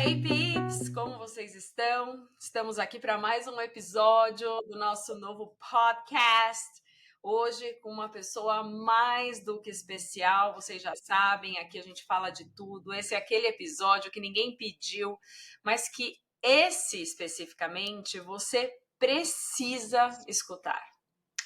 Hey peeps, como vocês estão? Estamos aqui para mais um episódio do nosso novo podcast. Hoje com uma pessoa mais do que especial, vocês já sabem, aqui a gente fala de tudo. Esse é aquele episódio que ninguém pediu, mas que esse especificamente você precisa escutar.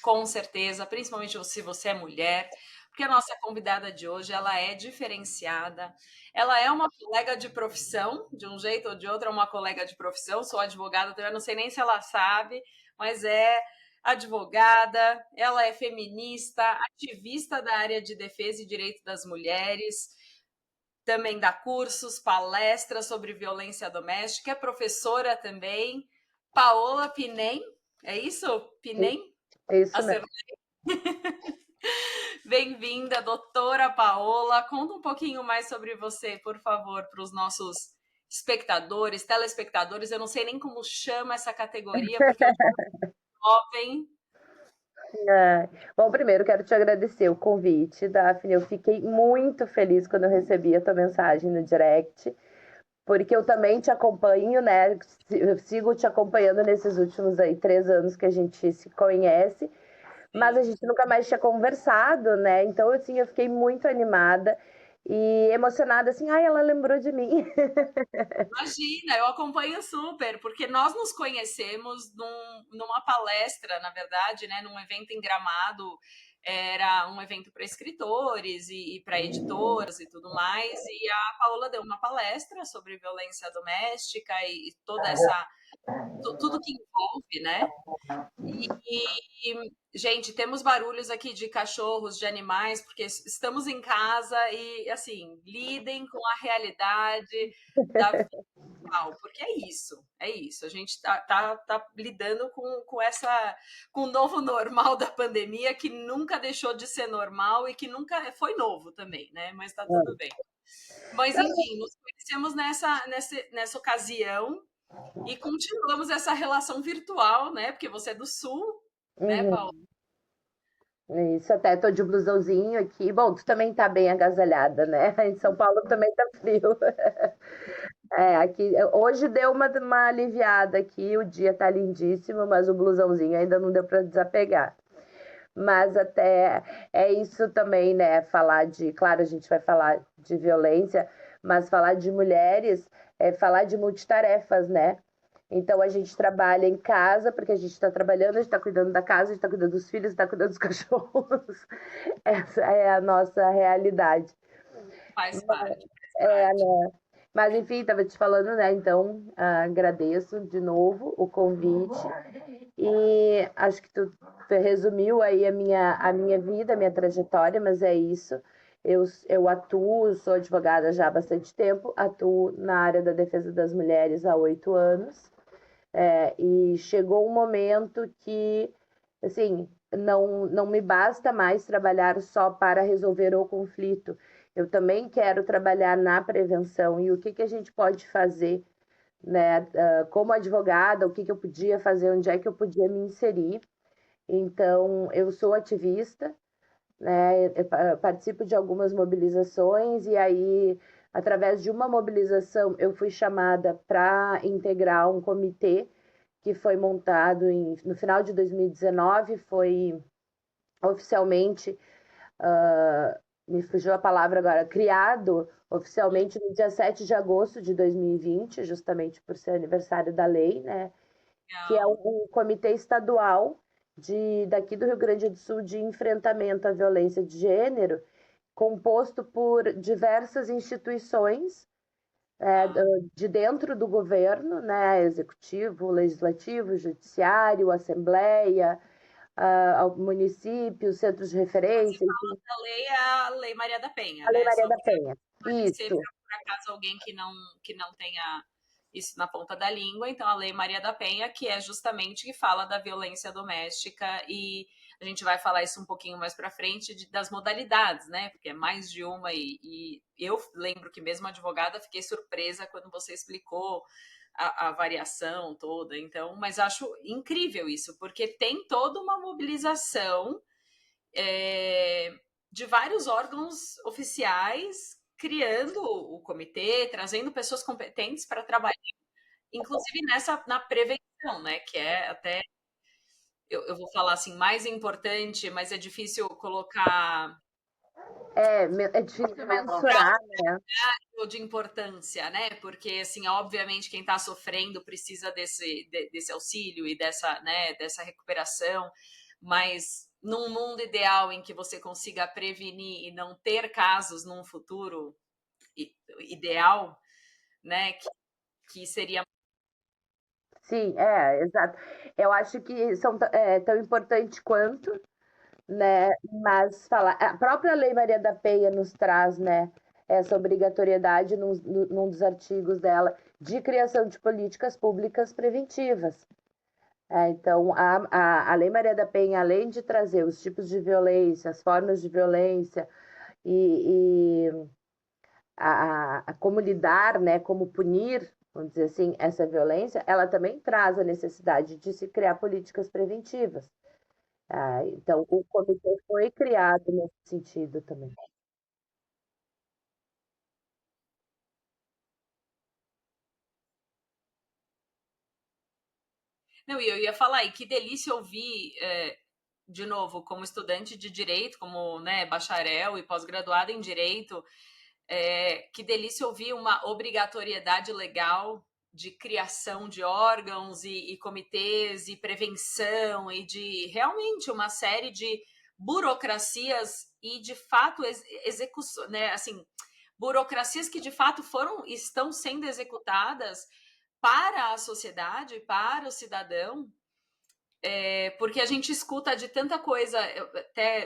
Com certeza, principalmente se você é mulher, porque a nossa convidada de hoje, ela é diferenciada, ela é uma colega de profissão, de um jeito ou de outro, é uma colega de profissão, sou advogada, eu não sei nem se ela sabe, mas é advogada, ela é feminista, ativista da área de defesa e direito das mulheres, também dá cursos, palestras sobre violência doméstica, é professora também. Paola Pinem, é isso? Pinem? É isso mesmo. Acertei. Bem-vinda, doutora Paola. Conta um pouquinho mais sobre você, por favor, para os nossos espectadores, telespectadores. Eu não sei nem como chama essa categoria, porque eu sou jovem. Bom, primeiro quero te agradecer o convite, Daphne. Eu fiquei muito feliz quando eu recebi a tua mensagem no direct, porque eu também te acompanho, né? Eu sigo te acompanhando nesses últimos 3 anos que a gente se conhece, mas a Sim. gente nunca mais tinha conversado, né? Então, assim, eu fiquei muito animada e emocionada, assim, ai, ela lembrou de mim. Imagina, eu acompanho super, porque nós nos conhecemos numa palestra, na verdade, né, num evento em Gramado. Era um evento para escritores e para editoras e tudo mais, e a Paola deu uma palestra sobre violência doméstica e toda essa tudo que envolve, né? Gente, temos barulhos aqui de cachorros, de animais, porque estamos em casa e, assim, lidem com a realidade da vida real, porque é isso. A gente tá lidando com o novo normal da pandemia, que nunca deixou de ser normal e que nunca foi novo também, né? Mas tá tudo bem. Mas, enfim, nos conhecemos nessa ocasião e continuamos essa relação virtual, né? Porque você é do Sul, né, Paulo? Uhum. Isso, até tô de blusãozinho aqui. Bom, tu também tá bem agasalhada, né? Em São Paulo também tá frio. É, aqui hoje deu uma aliviada aqui, o dia tá lindíssimo, mas o blusãozinho ainda não deu para desapegar. Mas até é isso também, né? Falar de, claro, a gente vai falar de violência, mas falar de mulheres é falar de multitarefas, né? Então a gente trabalha em casa, porque a gente está trabalhando, a gente está cuidando da casa, a gente está cuidando dos filhos, está cuidando dos cachorros. Essa é a nossa realidade. Faz parte, faz É, parte. né? Mas enfim, estava te falando, né? Então agradeço de novo o convite e acho que tu resumiu aí a minha vida, a minha trajetória, mas é isso. Eu atuo, sou advogada já há bastante tempo, atuo na área da defesa das mulheres há 8 anos. E chegou um momento que, assim, não me basta mais trabalhar só para resolver o conflito. Eu também quero trabalhar na prevenção e o que a gente pode fazer, né? Como advogada, o que eu podia fazer, onde é que eu podia me inserir. Então, eu sou ativista, né? Eu participo de algumas mobilizações e aí, através de uma mobilização, eu fui chamada para integrar um comitê que foi montado no final de 2019, foi oficialmente, me fugiu a palavra agora, criado oficialmente no dia 7 de agosto de 2020, justamente por ser aniversário da lei, né? Que é Legal. um comitê estadual daqui do Rio Grande do Sul de enfrentamento à violência de gênero, composto por diversas instituições Tá. de dentro do governo, né, executivo, legislativo, judiciário, assembleia, municípios, centros de Quando você referência, fala enfim, da lei, é a Lei Maria da Penha, a Lei né? Maria Só da para Penha. esclarecer, Isso, para por acaso alguém que não tenha isso na ponta da língua. Então, a Lei Maria da Penha, que é justamente que fala da violência doméstica, e a gente vai falar isso um pouquinho mais para frente das modalidades, né? Porque é mais de uma, e eu lembro que mesmo advogada fiquei surpresa quando você explicou a variação toda. Então, mas acho incrível isso, porque tem toda uma mobilização é, de vários órgãos oficiais criando o comitê, trazendo pessoas competentes para trabalhar, inclusive na prevenção, né? Que é até, eu vou falar assim, mais importante, mas é difícil colocar É difícil mensurar, né? de importância, né? Porque, assim, obviamente, quem está sofrendo precisa desse auxílio e dessa recuperação, mas num mundo ideal em que você consiga prevenir e não ter casos num futuro ideal, né? Que seria. Sim, exato. Eu acho que são tão importantes quanto, né? Mas falar, a própria Lei Maria da Penha nos traz, né, essa obrigatoriedade num dos artigos dela de criação de políticas públicas preventivas. Então, a Lei Maria da Penha, além de trazer os tipos de violência, as formas de violência e como lidar, né, como punir, vamos dizer assim, essa violência, ela também traz a necessidade de se criar políticas preventivas. Então, o comitê foi criado nesse sentido também. Não, e eu ia falar, e que delícia ouvir, de novo, como estudante de direito, como, né, bacharel e pós-graduada em direito, que delícia ouvir uma obrigatoriedade legal de criação de órgãos e comitês e prevenção e de realmente uma série de burocracias e de fato execução, né, assim, burocracias que de fato estão sendo executadas para a sociedade, para o cidadão, porque a gente escuta de tanta coisa.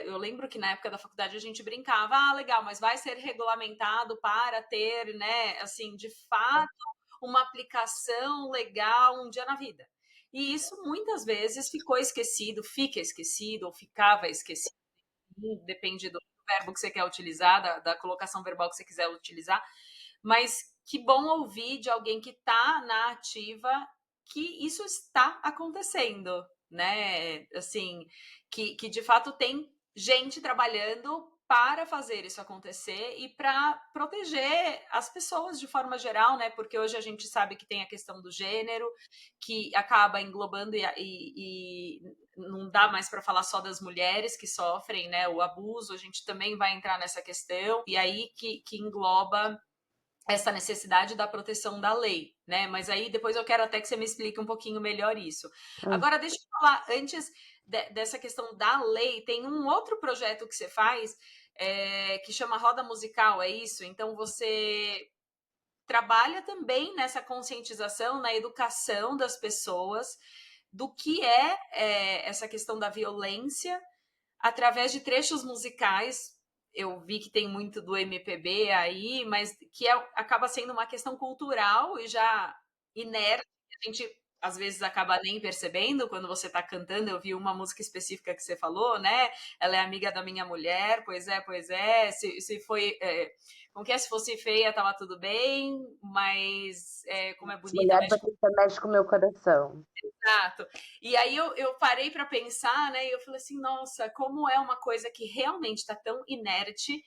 Eu lembro que na época da faculdade a gente brincava, legal, mas vai ser regulamentado para ter, né, assim, de fato, uma aplicação legal um dia na vida. E isso muitas vezes fica esquecido, ou ficava esquecido, depende do verbo que você quer utilizar, da colocação verbal que você quiser utilizar, mas que bom ouvir de alguém que está na ativa que isso está acontecendo, né? Assim, que de fato tem gente trabalhando para fazer isso acontecer e para proteger as pessoas de forma geral, né? Porque hoje a gente sabe que tem a questão do gênero, que acaba englobando e não dá mais para falar só das mulheres que sofrem, né? O abuso, a gente também vai entrar nessa questão, e aí que engloba essa necessidade da proteção da lei, né? Mas aí depois eu quero até que você me explique um pouquinho melhor isso. Agora, deixa eu falar, antes dessa questão da lei, tem um outro projeto que você faz que chama Roda Musical, é isso? Então você trabalha também nessa conscientização, na educação das pessoas do que essa questão da violência através de trechos musicais. Eu vi que tem muito do MPB aí, mas que acaba sendo uma questão cultural e já inerte. A gente às vezes acaba nem percebendo quando você está cantando. Eu vi uma música específica que você falou, né? Ela é amiga da minha mulher, pois é, pois é. Se foi. Como que é? Se fosse feia, tava tudo bem, mas como é bonita, Mulher mexe. bonita mexe com o meu coração. Exato. E aí eu parei para pensar, né? E eu falei assim, nossa, como é uma coisa que realmente está tão inerte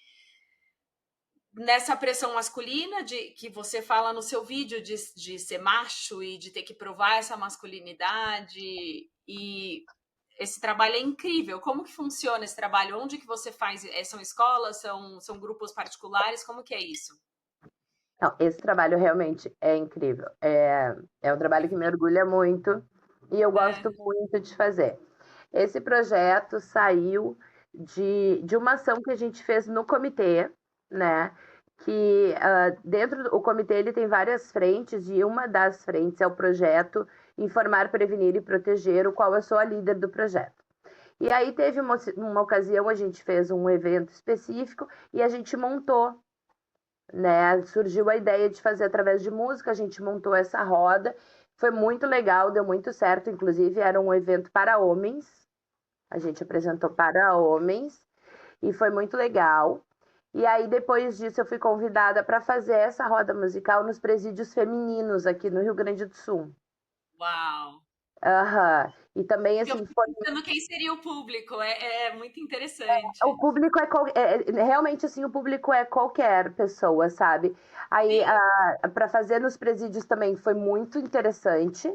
nessa pressão masculina de que você fala no seu vídeo de ser macho e de ter que provar essa masculinidade. E esse trabalho é incrível. Como que funciona esse trabalho? Onde que você faz? São escolas? São grupos particulares? Como que é isso? Não, esse trabalho realmente é incrível. É um trabalho que me orgulha muito e eu gosto muito de fazer. Esse projeto saiu de uma ação que a gente fez no comitê, né? Que dentro do comitê ele tem várias frentes e uma das frentes é o projeto Informar, Prevenir e Proteger, o qual eu sou a líder do projeto. E aí teve uma ocasião, a gente fez um evento específico e a gente montou, né? Surgiu a ideia de fazer através de música, a gente montou essa roda, foi muito legal, deu muito certo, inclusive era um evento para homens, a gente apresentou para homens e foi muito legal. E aí depois disso eu fui convidada para fazer essa roda musical nos presídios femininos aqui no Rio Grande do Sul. Uau! Aham. E também, Eu assim, fico pensando quem seria o público, é muito o interessante. público realmente assim, o público é qualquer pessoa, sabe? Aí, Sim, para fazer nos presídios também foi muito interessante,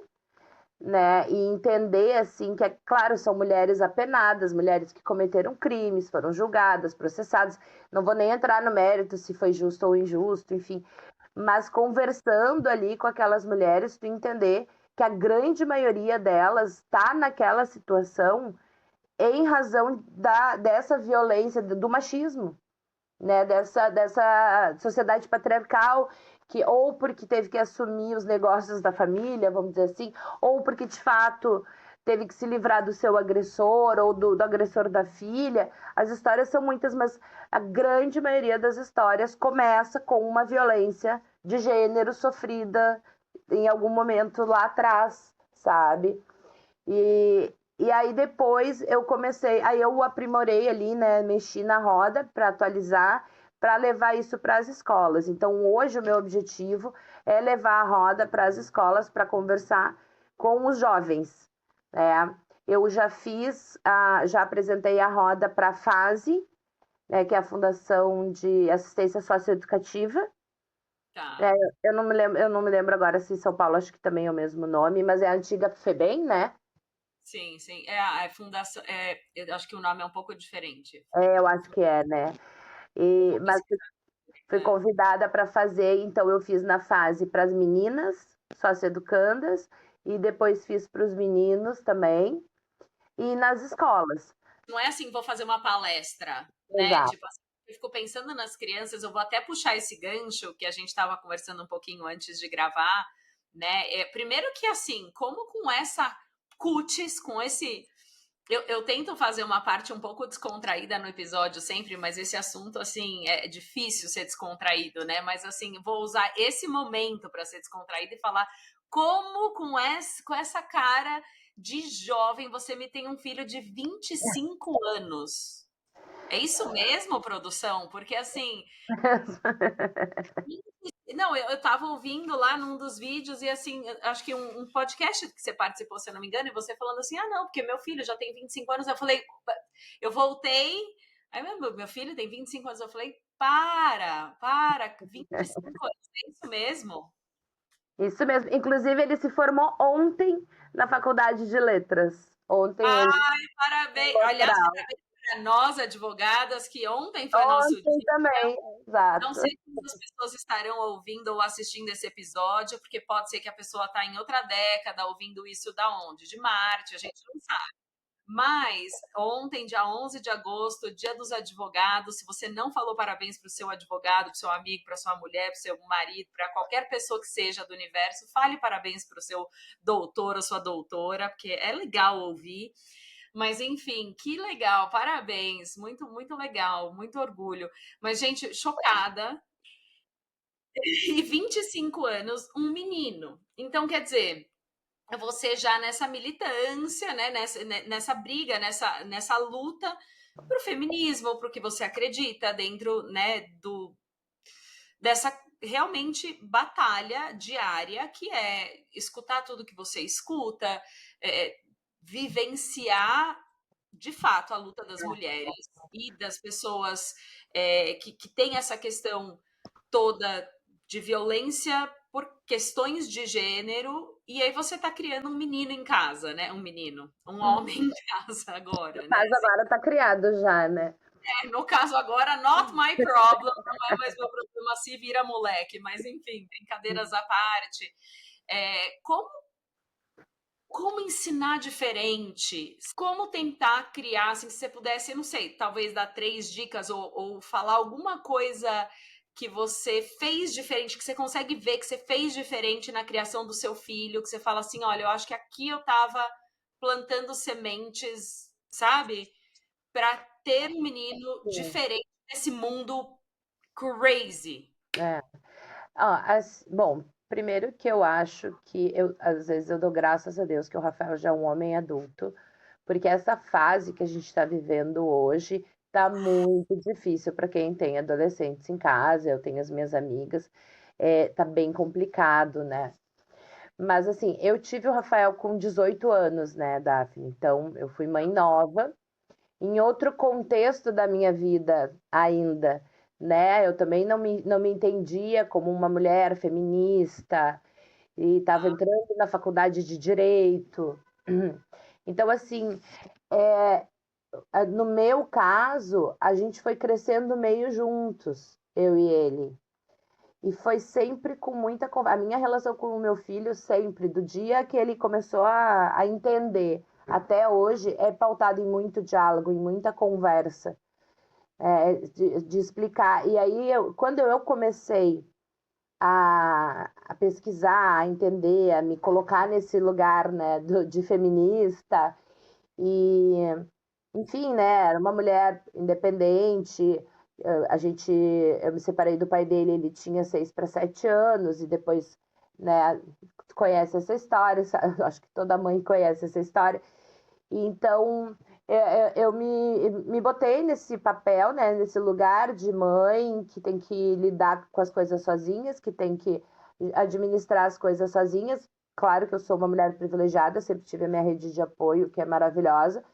né? E entender assim que, é claro, são mulheres apenadas, mulheres que cometeram crimes, foram julgadas, processadas. Não vou nem entrar no mérito se foi justo ou injusto, enfim. Mas conversando ali com aquelas mulheres, tu entender que a grande maioria delas está naquela situação em razão dessa violência, do machismo, né? Dessa sociedade patriarcal, que ou porque teve que assumir os negócios da família, vamos dizer assim, ou porque de fato teve que se livrar do seu agressor ou do agressor da filha. As histórias são muitas, mas a grande maioria das histórias começa com uma violência de gênero sofrida em algum momento lá atrás, sabe? E aí depois eu comecei, aí eu aprimorei ali, né? Mexi na roda para atualizar, para levar isso para as escolas. Então hoje o meu objetivo é levar a roda para as escolas para conversar com os jovens, né? Eu já já apresentei a roda para a FASE, né, que é a Fundação de Assistência Socioeducativa. tá. É, eu não me lembro agora se São Paulo, acho que também é o mesmo nome, mas é a antiga FEBEM, né? Sim, sim. É a fundação. Eu acho que o nome é um pouco diferente. É, eu acho que é, né? Eu vou Mas pesquisar. fui convidada para fazer, então eu fiz na fase para as meninas, socioeducandas, e depois fiz para os meninos também, e nas escolas. Não é assim, vou fazer uma palestra, né? Exato. Tipo assim, eu fico pensando nas crianças, eu vou até puxar esse gancho que a gente estava conversando um pouquinho antes de gravar, né? Primeiro que assim, como com essa cutis, com esse. Eu tento fazer uma parte um pouco descontraída no episódio sempre, mas esse assunto, assim, é difícil ser descontraído, né? Mas, assim, vou usar esse momento para ser descontraído e falar como com essa cara de jovem você me tem um filho de 25 anos. É isso mesmo, produção? Porque, assim, não, eu tava ouvindo lá num dos vídeos e assim, acho que um podcast que você participou, se eu não me engano, e você falando assim, não, porque meu filho já tem 25 anos. Eu falei, eu voltei, aí meu filho tem 25 anos. Eu falei, para, 25 anos, é isso mesmo? Isso mesmo. Inclusive, ele se formou ontem na Faculdade de Letras. Ontem ele Ai, parabéns. Aliás, laboral. parabéns para nós, advogadas, que ontem foi nosso Ontem dia. também, Não exato. sei quantas pessoas estarão ouvindo ou assistindo esse episódio, porque pode ser que a pessoa está em outra década ouvindo isso da onde? De Marte, a gente não sabe. Mas ontem, dia 11 de agosto, dia dos advogados, se você não falou parabéns para o seu advogado, para o seu amigo, para sua mulher, para o seu marido, para qualquer pessoa que seja do universo, fale parabéns para o seu doutor ou sua doutora, porque é legal ouvir. Mas enfim, que legal, parabéns, muito, muito legal, muito orgulho. Mas, gente, chocada. E 25 anos, um menino. Então, quer dizer, você já nessa militância, né, nessa briga, nessa luta para o feminismo, para o que você acredita dentro, né, dessa realmente batalha diária que é escutar tudo que você escuta, vivenciar de fato a luta das mulheres e das pessoas que têm essa questão toda de violência por questões de gênero, e aí você tá criando um menino em casa, né? Um homem em casa No agora, né? caso, agora está criado já, né? No caso agora, not my problem, não é mais meu problema, se vira moleque, mas enfim, brincadeiras à parte. Como ensinar diferente? Como tentar criar, assim, se você pudesse, eu não sei, talvez dar 3 dicas ou falar alguma coisa que você fez diferente, que você consegue ver que você fez diferente na criação do seu filho, que você fala assim, olha, eu acho que aqui eu tava plantando sementes, sabe? Para ter um menino Sim. diferente nesse mundo crazy. É. Ó, bom, primeiro que eu acho que às vezes eu dou graças a Deus que o Rafael já é um homem adulto, porque essa fase que a gente está vivendo hoje tá muito difícil para quem tem adolescentes em casa. Eu tenho as minhas amigas, tá bem complicado, né? Mas assim, eu tive o Rafael com 18 anos, né, Daphne? Então, eu fui mãe nova, em outro contexto da minha vida ainda, né? Eu também não me entendia como uma mulher feminista e estava Tá? entrando na faculdade de Direito. Então, assim, é, no meu caso, a gente foi crescendo meio juntos, eu e ele. E foi sempre com muita conversa. A minha relação com o meu filho, sempre, do dia que ele começou a entender até hoje, é pautada em muito diálogo, em muita conversa, de explicar. E aí, quando eu comecei a pesquisar, a entender, a me colocar nesse lugar, né, de feminista, e enfim, né, era uma mulher independente. Eu me separei do pai dele, ele tinha 6 para 7 anos, e depois, né, tu conhece essa história, acho que toda mãe conhece essa história. E então, eu me botei nesse papel, né, nesse lugar de mãe que tem que lidar com as coisas sozinhas, que tem que administrar as coisas sozinhas. Claro que eu sou uma mulher privilegiada, sempre tive a minha rede de apoio, que é maravilhosa,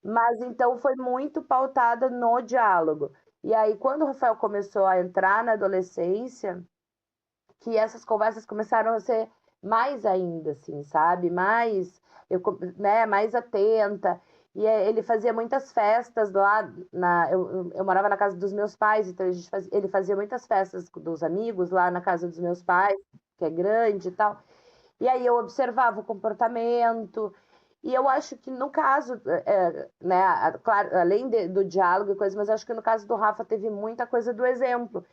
mas então foi muito pautada no diálogo. E aí, quando o Rafael começou a entrar na adolescência, que essas conversas começaram a ser mais ainda, assim, sabe? Né, mais atenta. E ele fazia muitas festas lá eu morava na casa dos meus pais, então ele fazia muitas festas dos amigos lá na casa dos meus pais, que é grande e tal. E aí eu observava o comportamento, e eu acho que no caso, né, claro, além do diálogo e coisa, mas acho que no caso do Rafa teve muita coisa do exemplo,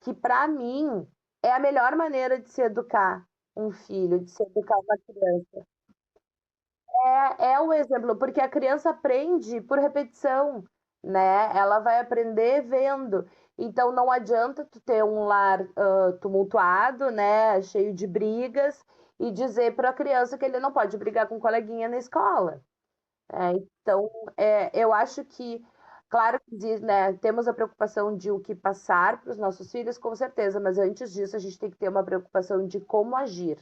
que para mim é a melhor maneira de se educar um filho, de se educar uma criança. É o exemplo, porque a criança aprende por repetição, né? Ela vai aprender vendo. Então não adianta tu ter um lar tumultuado, né, cheio de brigas, e dizer para a criança que ele não pode brigar com um coleguinha na escola. Então, eu acho que, claro que né, temos a preocupação de o que passar para os nossos filhos, com certeza, mas antes disso a gente tem que ter uma preocupação de como agir.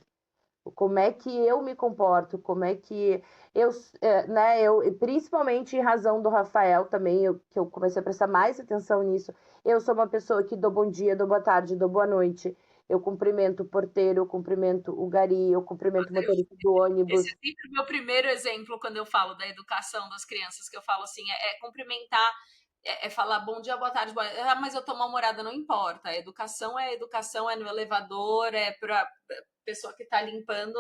Como é que eu me comporto, como é que eu, né, e principalmente em razão do Rafael também, que eu comecei a prestar mais atenção nisso. Eu sou uma pessoa que dou bom dia, dou boa tarde, dou boa noite. Eu cumprimento o porteiro, eu cumprimento o gari, eu cumprimento o motorista do Esse ônibus. é sempre o meu primeiro exemplo quando eu falo da educação das crianças, que eu falo assim, cumprimentar, falar bom dia, boa tarde, mas eu tô mal-humorada, não importa. A educação, é no elevador, é pra pessoa que tá limpando,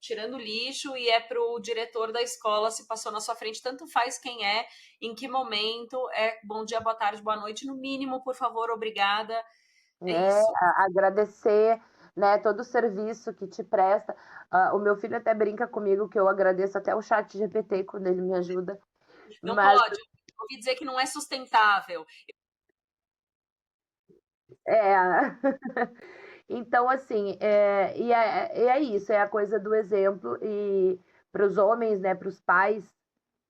tirando lixo, e é pro diretor da escola se passou na sua frente, tanto faz quem é, em que momento, bom dia, boa tarde, boa noite, no mínimo, por favor, obrigada, é Né, isso. agradecer, né, todo o serviço que te presta. O meu filho até brinca comigo que eu agradeço até o chat GPT quando ele me ajuda, Não mas pode, ouvi dizer que não é sustentável. é. Então, assim, e é isso, é a coisa do exemplo, e para os homens, né, para os pais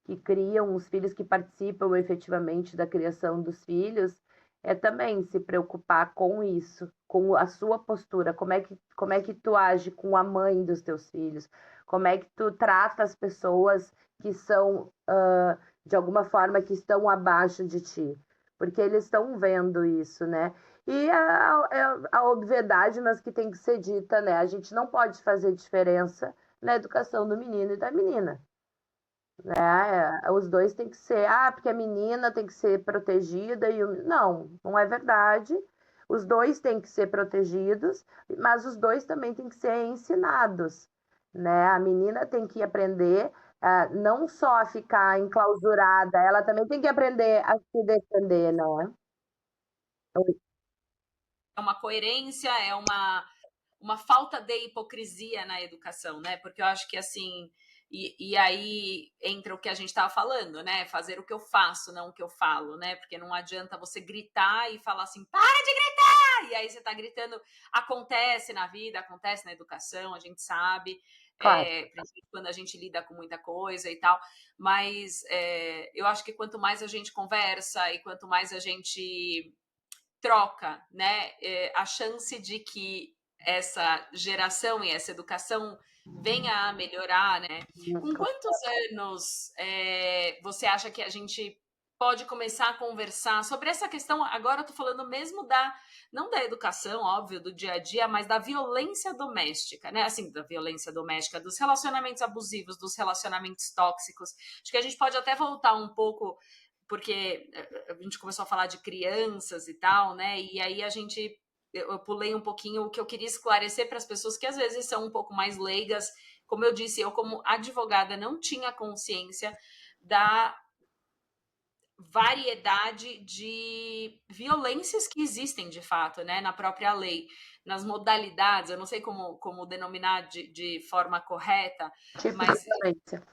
que criam os filhos, que participam efetivamente da criação dos filhos, é também se preocupar com isso, com a sua postura, como é que tu age com a mãe dos teus filhos, como é que tu trata as pessoas que são, de alguma forma, que estão abaixo de ti, porque eles estão vendo isso, né? E a obviedade, mas que tem que ser dita, né? A gente não pode fazer diferença na educação do menino e da menina, né? Os dois têm que ser, porque a menina tem que ser protegida e não é verdade. Os dois têm que ser protegidos, mas os dois também têm que ser ensinados, né? A menina tem que aprender, não só a ficar enclausurada, ela também tem que aprender a se defender, né? É uma coerência, é uma falta de hipocrisia na educação, né? Porque eu acho que assim, e aí entra o que a gente estava falando, né? Fazer o que eu faço, não o que eu falo, né? Porque não adianta você gritar e falar assim, para de gritar! E aí você está gritando, acontece na vida, acontece na educação, a gente sabe, Claro. principalmente quando a gente lida com muita coisa e tal, mas eu acho que quanto mais a gente conversa e quanto mais a gente troca, né? A chance de que essa geração e essa educação venha a melhorar, né? Com quantos anos você acha que a gente pode começar a conversar sobre essa questão? Agora eu tô falando mesmo não da educação, óbvio, do dia a dia, mas da violência doméstica, né? Assim, da violência doméstica, dos relacionamentos abusivos, dos relacionamentos tóxicos. Acho que a gente pode até voltar um pouco, porque a gente começou a falar de crianças e tal, né? E aí eu pulei um pouquinho o que eu queria esclarecer para as pessoas que às vezes são um pouco mais leigas. Como eu disse, eu como advogada não tinha consciência da variedade de violências que existem de fato, né, na própria lei, nas modalidades, eu não sei como denominar de forma correta, Tipo de mas violência.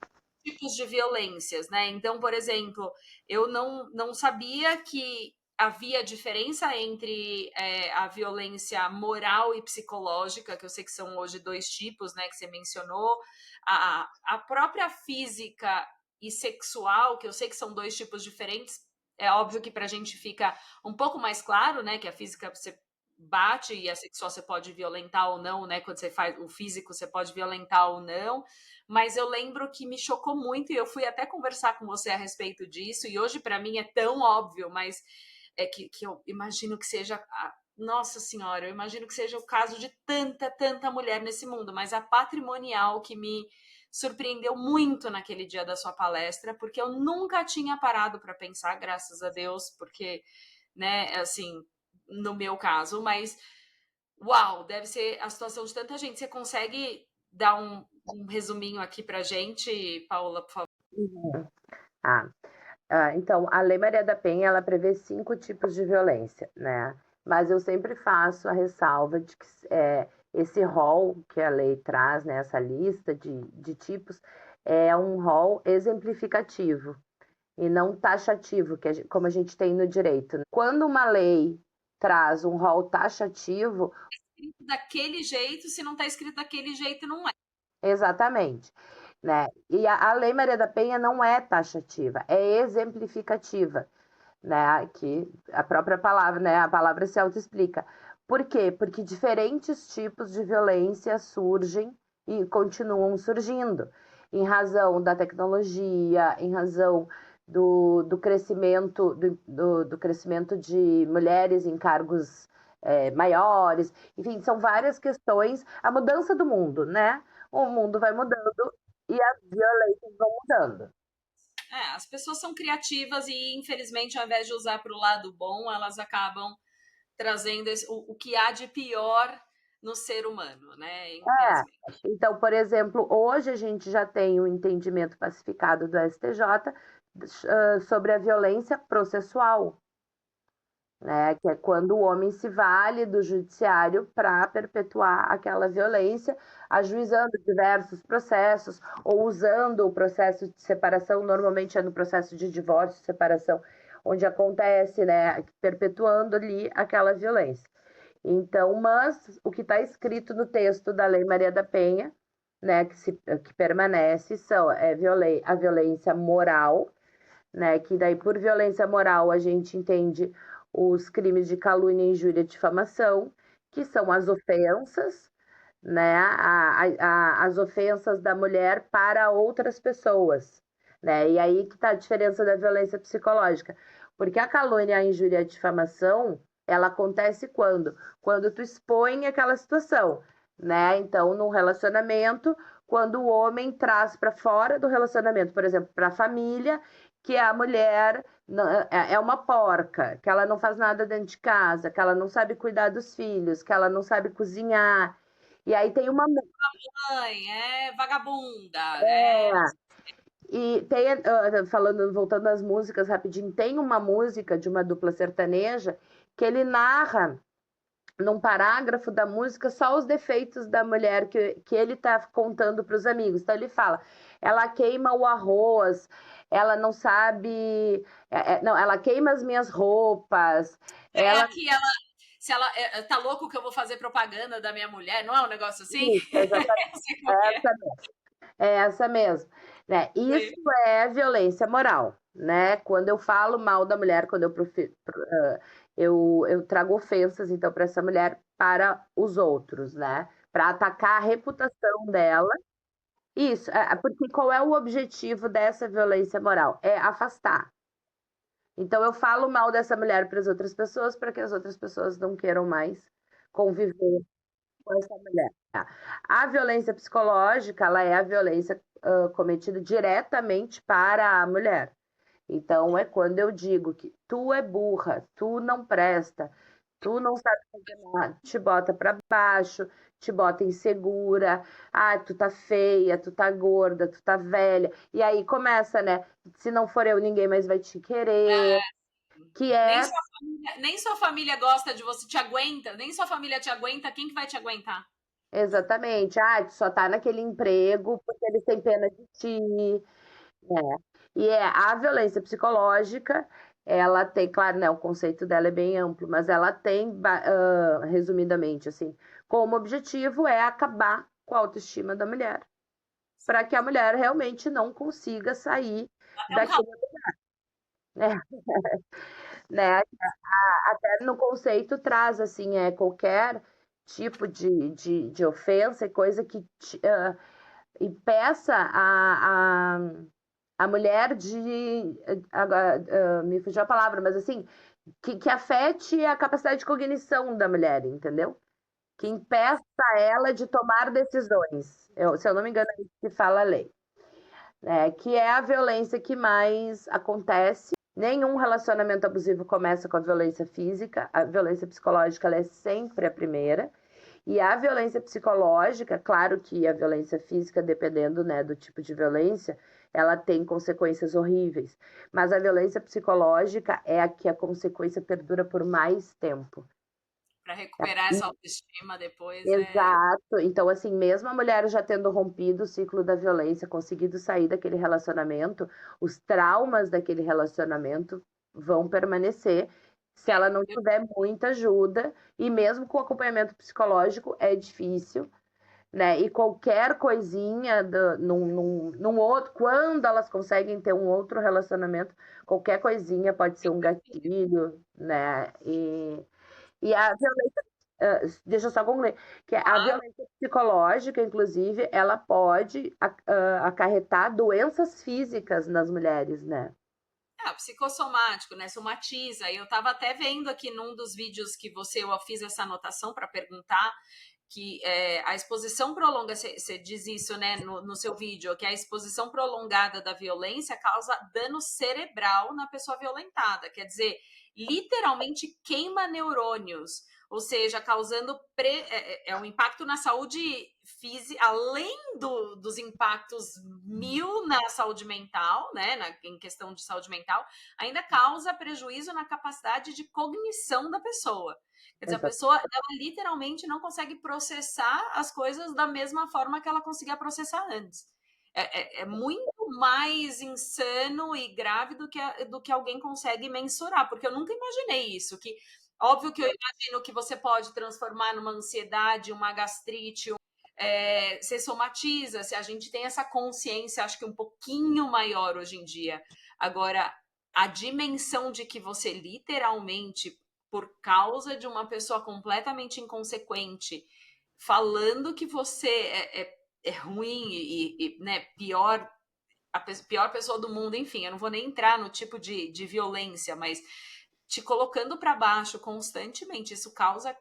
tipos de violências, né? Então, por exemplo, eu não sabia que havia diferença entre a violência moral e psicológica, que eu sei que são hoje 2 tipos, né, que você mencionou, a própria física e sexual, que eu sei que são 2 tipos diferentes. É óbvio que para a gente fica um pouco mais claro, né, que a física você bate e a sexual você pode violentar ou não, né? Quando você faz o físico, você pode violentar ou não. Mas eu lembro que me chocou muito e eu fui até conversar com você a respeito disso. E hoje para mim é tão óbvio, mas é que eu imagino que seja nossa senhora, eu imagino que seja o caso de tanta mulher nesse mundo, mas a patrimonial que me surpreendeu muito naquele dia da sua palestra, porque eu nunca tinha parado para pensar, graças a Deus, porque, né, assim, no meu caso, mas uau, deve ser a situação de tanta gente. Você consegue dar um resuminho aqui pra gente, Paula, por favor? Uhum. Então, a Lei Maria da Penha, ela prevê 5 tipos de violência, né? Mas eu sempre faço a ressalva de que esse rol que a lei traz, né, essa lista de tipos, é um rol exemplificativo e não taxativo, como a gente tem no direito. Quando uma lei traz um rol taxativo, Escrito daquele jeito, se não está escrito daquele jeito, não é. exatamente, né? E a Lei Maria da Penha não é taxativa, é exemplificativa, né? Que a própria palavra, né? A palavra se autoexplica. Por quê? Porque diferentes tipos de violência surgem e continuam surgindo, em razão da tecnologia, em razão do crescimento do crescimento de mulheres em cargos maiores, enfim, são várias questões, a mudança do mundo, né? O mundo vai mudando e as violências vão mudando. As pessoas são criativas e, infelizmente, ao invés de usar para o lado bom, elas acabam trazendo o que há de pior no ser humano, né? Infelizmente. Então, por exemplo, hoje a gente já tem o entendimento pacificado do STJ sobre a violência processual, né? Que é quando o homem se vale do judiciário para perpetuar aquela violência, ajuizando diversos processos ou usando o processo de separação, normalmente é no processo de divórcio, separação, onde acontece, né? Perpetuando ali aquela violência. Então, mas o que está escrito no texto da Lei Maria da Penha, né, que permanece, a violência moral, né, que daí por violência moral a gente entende os crimes de calúnia, injúria e difamação, que são as ofensas, né, as ofensas da mulher para outras pessoas, né, e aí que está a diferença da violência psicológica, porque a calúnia, a injúria e a difamação, ela acontece quando? Quando tu expõe aquela situação, né, então no relacionamento, quando o homem traz para fora do relacionamento, por exemplo, para a família, que a mulher é uma porca, que ela não faz nada dentro de casa, que ela não sabe cuidar dos filhos, que ela não sabe cozinhar. E aí tem uma. Mãe, é vagabunda, É, e tem, voltando às músicas rapidinho, tem uma música de uma dupla sertaneja que ele narra num parágrafo da música só os defeitos da mulher que ele tá contando para os amigos. Então ele fala: ela queima o arroz, ela não sabe, não, ela queima as minhas roupas, ela que ela, se ela tá louco que eu vou fazer propaganda da minha mulher, não é um negócio assim? Isso, exatamente. Essa mesmo. É essa mesmo. Né? Isso é violência moral. Né? Quando eu falo mal da mulher, quando eu eu trago ofensas, então, para essa mulher, para os outros, né? Para atacar a reputação dela. Isso, porque qual é o objetivo dessa violência moral? É afastar. Então, eu falo mal dessa mulher para as outras pessoas, para que as outras pessoas não queiram mais conviver com essa mulher. A violência psicológica, ela é a violência cometida diretamente para a mulher. Então, é quando eu digo que tu é burra, tu não presta, tu não sabe fazer nada, te bota para baixo, te bota insegura, tu tá feia, tu tá gorda, tu tá velha. E aí começa, né? Se não for eu, ninguém mais vai te querer. Que é. Nem sua família gosta de você, te aguenta, nem sua família te aguenta, quem que vai te aguentar? Exatamente. Tu só tá naquele emprego porque eles têm pena de ti. E a violência psicológica, ela tem, claro, né, o conceito dela é bem amplo, mas ela tem, resumidamente, assim, como objetivo é acabar com a autoestima da mulher, para que a mulher realmente não consiga sair daquele lugar, né? Né? Até no conceito traz, assim, qualquer tipo de ofensa, coisa que impeça a mulher de. Agora, me fugiu a palavra, mas assim, que afete a capacidade de cognição da mulher, entendeu? Que impeça ela de tomar decisões. Se eu não me engano, é isso que fala a lei. Que é a violência que mais acontece. Nenhum relacionamento abusivo começa com a violência física, a violência psicológica ela é sempre a primeira. E a violência psicológica, claro que a violência física, dependendo, né, do tipo de violência, ela tem consequências horríveis. Mas a violência psicológica é a que a consequência perdura por mais tempo. Para recuperar essa autoestima depois. Exato. Então, assim, mesmo a mulher já tendo rompido o ciclo da violência, conseguido sair daquele relacionamento, os traumas daquele relacionamento vão permanecer se ela não tiver muita ajuda, e mesmo com acompanhamento psicológico é difícil, né? E qualquer coisinha num outro, quando elas conseguem ter um outro relacionamento, qualquer coisinha pode ser um gatilho, né? E a violência, deixa eu só concluir, que a violência psicológica, inclusive, ela pode acarretar doenças físicas nas mulheres, né? Psicossomático, né? Somatiza. Eu estava até vendo aqui num dos vídeos que eu fiz essa anotação para perguntar que a exposição prolongada, você diz isso, né, no seu vídeo, que a exposição prolongada da violência causa dano cerebral na pessoa violentada, quer dizer, literalmente queima neurônios, ou seja, causando um impacto na saúde física, além dos impactos na saúde mental, né, em questão de saúde mental, ainda causa prejuízo na capacidade de cognição da pessoa. Quer dizer, a pessoa ela literalmente não consegue processar as coisas da mesma forma que ela conseguia processar antes. É muito mais insano e grave do que alguém consegue mensurar, porque eu nunca imaginei isso. Que, óbvio que eu imagino que você pode transformar numa ansiedade, uma gastrite, você somatiza, se a gente tem essa consciência, acho que um pouquinho maior hoje em dia. Agora, a dimensão de que você literalmente por causa de uma pessoa completamente inconsequente falando que você é ruim e né, pior pessoa do mundo, enfim, eu não vou nem entrar no tipo de violência, mas te colocando para baixo constantemente, isso causa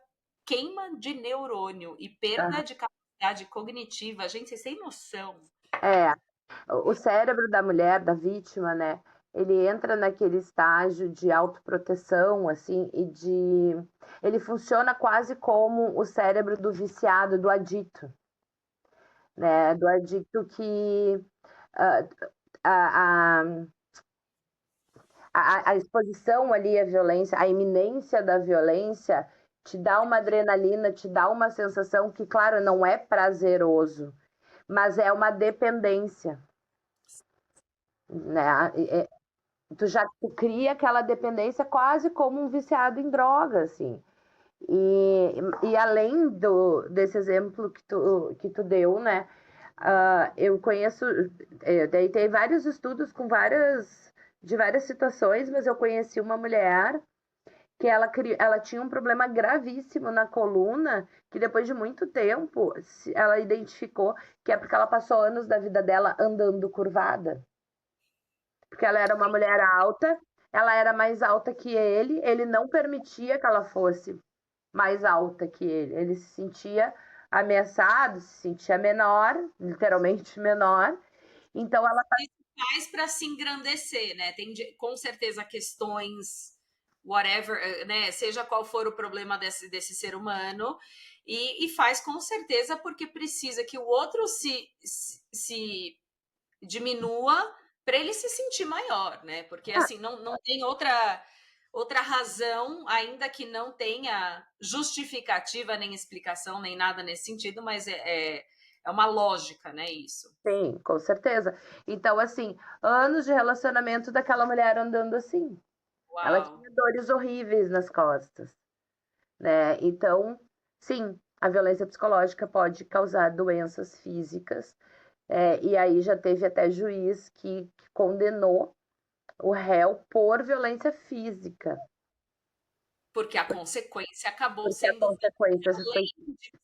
queima de neurônio e perda de capacidade cognitiva. Gente, vocês têm noção? O cérebro da mulher, da vítima, né? Ele entra naquele estágio de autoproteção, assim, ele funciona quase como o cérebro do viciado, do adicto, né? Do adicto que a, a exposição ali à violência, a iminência da violência, te dá uma adrenalina, te dá uma sensação que, claro, não é prazeroso, mas é uma dependência, né? Tu cria aquela dependência quase como um viciado em droga, assim. E além desse exemplo que tu deu, né? Eu conheço, daí tem vários estudos de várias situações, mas eu conheci uma mulher que ela tinha um problema gravíssimo na coluna, que depois de muito tempo ela identificou que é porque ela passou anos da vida dela andando curvada. Porque ela era uma mulher alta, ela era mais alta que ele não permitia que ela fosse mais alta que ele se sentia ameaçado, se sentia menor, literalmente menor, então ela faz para se engrandecer, né? Tem com certeza questões, whatever, né? Seja qual for o problema desse ser humano, e faz com certeza porque precisa que o outro se diminua para ele se sentir maior, né? Porque assim, não tem outra razão, ainda que não tenha justificativa, nem explicação, nem nada nesse sentido, mas é uma lógica, né? Isso. Sim, com certeza. Então, assim, anos de relacionamento daquela mulher andando assim. Uau. Ela tinha dores horríveis nas costas, né? Então, sim, a violência psicológica pode causar doenças físicas. E aí já teve até juiz que condenou o réu por violência física. Porque a consequência acabou Porque a sendo consequência foi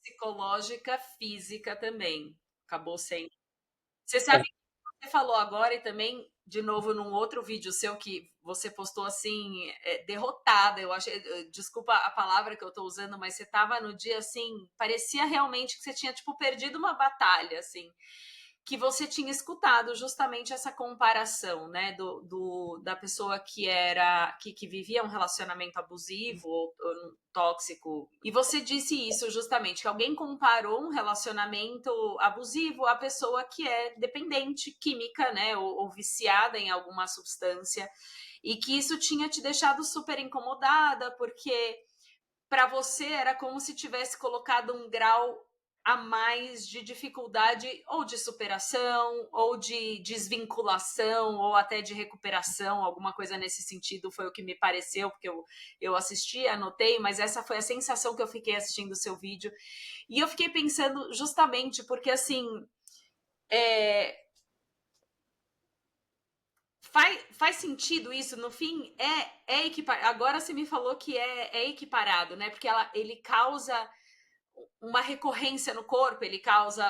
psicológica, física também. Acabou sendo. Você sabe que você falou agora e também, de novo, num outro vídeo seu que você postou assim, derrotada, eu achei, desculpa a palavra que eu tô usando, mas você tava no dia assim, parecia realmente que você tinha, tipo, perdido uma batalha, assim, que você tinha escutado justamente essa comparação, né, da pessoa que vivia um relacionamento abusivo ou tóxico, e você disse isso justamente, que alguém comparou um relacionamento abusivo à pessoa que é dependente química, né, ou viciada em alguma substância, e que isso tinha te deixado super incomodada, porque para você era como se tivesse colocado um grau a mais de dificuldade ou de superação, ou de desvinculação, ou até de recuperação, alguma coisa nesse sentido foi o que me pareceu, porque eu assisti, anotei, mas essa foi a sensação que eu fiquei assistindo o seu vídeo. E eu fiquei pensando justamente porque, assim, faz sentido isso? No fim, é equiparado. Agora você me falou que é equiparado, né? Porque ele causa uma recorrência no corpo, ele causa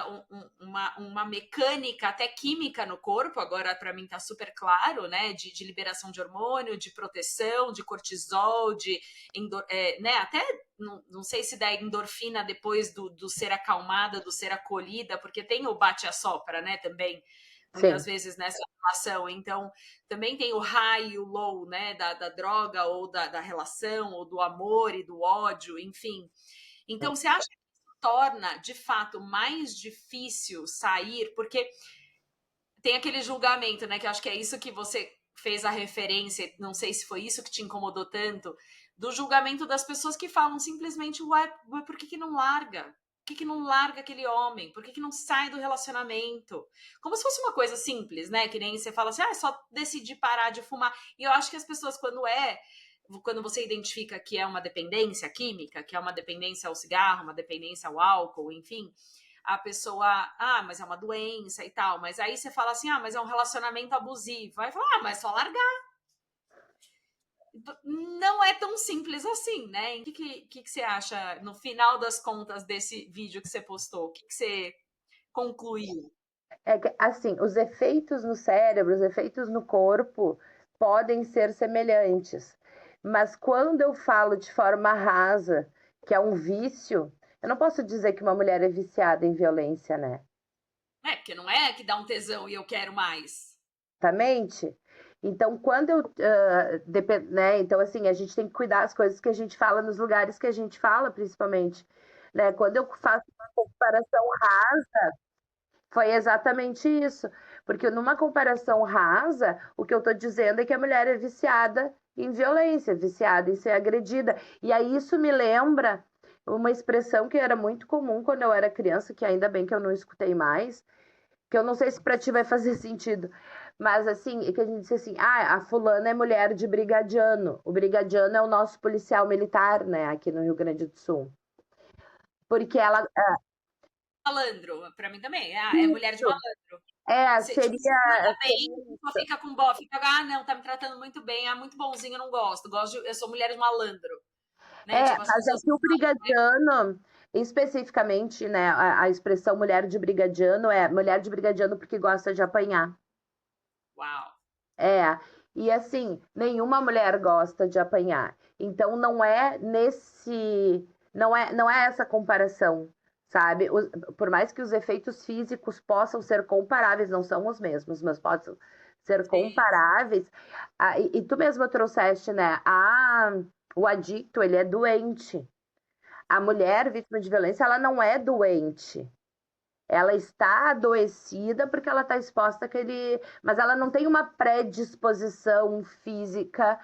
uma mecânica até química no corpo, agora para mim tá super claro, né, de liberação de hormônio, de proteção, de cortisol, né, até não sei se dá endorfina depois do ser acalmada, do ser acolhida, porque tem o bate-a-sopra, né, também, muitas vezes nessa relação, então também tem o high e o low, né, da droga ou da relação, ou do amor e do ódio, enfim. Então, você acha que isso torna, de fato, mais difícil sair? Porque tem aquele julgamento, né? Que eu acho que é isso que você fez a referência, não sei se foi isso que te incomodou tanto, do julgamento das pessoas que falam simplesmente, ué, por que não larga? Por que não larga aquele homem? Por que não sai do relacionamento? Como se fosse uma coisa simples, né? Que nem você fala assim, é só decidir parar de fumar. E eu acho que as pessoas, quando você identifica que é uma dependência química, que é uma dependência ao cigarro, uma dependência ao álcool, enfim, a pessoa, mas é uma doença e tal, mas aí você fala assim, mas é um relacionamento abusivo, aí fala, mas é só largar. Não é tão simples assim, né? O que você acha, no final das contas, desse vídeo que você postou? O que você concluiu? Assim, os efeitos no cérebro, os efeitos no corpo podem ser semelhantes, mas quando eu falo de forma rasa, que é um vício, eu não posso dizer que uma mulher é viciada em violência, né? Porque não é que dá um tesão e eu quero mais. Exatamente. Então, quando eu, né? Então, assim, a gente tem que cuidar das coisas que a gente fala nos lugares que a gente fala, principalmente, né? Quando eu faço uma comparação rasa, foi exatamente isso. Porque numa comparação rasa, o que eu estou dizendo é que a mulher é viciada em violência, viciada em ser agredida. E aí isso me lembra uma expressão que era muito comum quando eu era criança, que ainda bem que eu não escutei mais, que eu não sei se para ti vai fazer sentido, mas assim, que a gente disse assim, a fulana é mulher de brigadiano. O brigadiano é o nosso policial militar, né, aqui no Rio Grande do Sul. Porque ela malandro, pra mim também. É mulher de Isso. malandro. Tipo, Seria, se trata seria bem, só isso. fica com fica, não, tá me tratando muito bem, muito bonzinho, eu não gosto. Eu sou mulher de malandro, né? Tipo, as Mas é pessoas que o falam, né? brigadiano, especificamente, né, a expressão mulher de brigadiano é mulher de brigadiano porque gosta de apanhar. Uau. É, e assim, nenhuma mulher gosta de apanhar. Então não é essa comparação, sabe? Por mais que os efeitos físicos possam ser comparáveis, não são os mesmos, mas possam ser Sim, comparáveis. E tu mesma trouxeste, né? O adicto, ele é doente. A mulher vítima de violência, ela não é doente. Ela está adoecida porque ela está exposta àquele. Mas ela não tem uma predisposição física,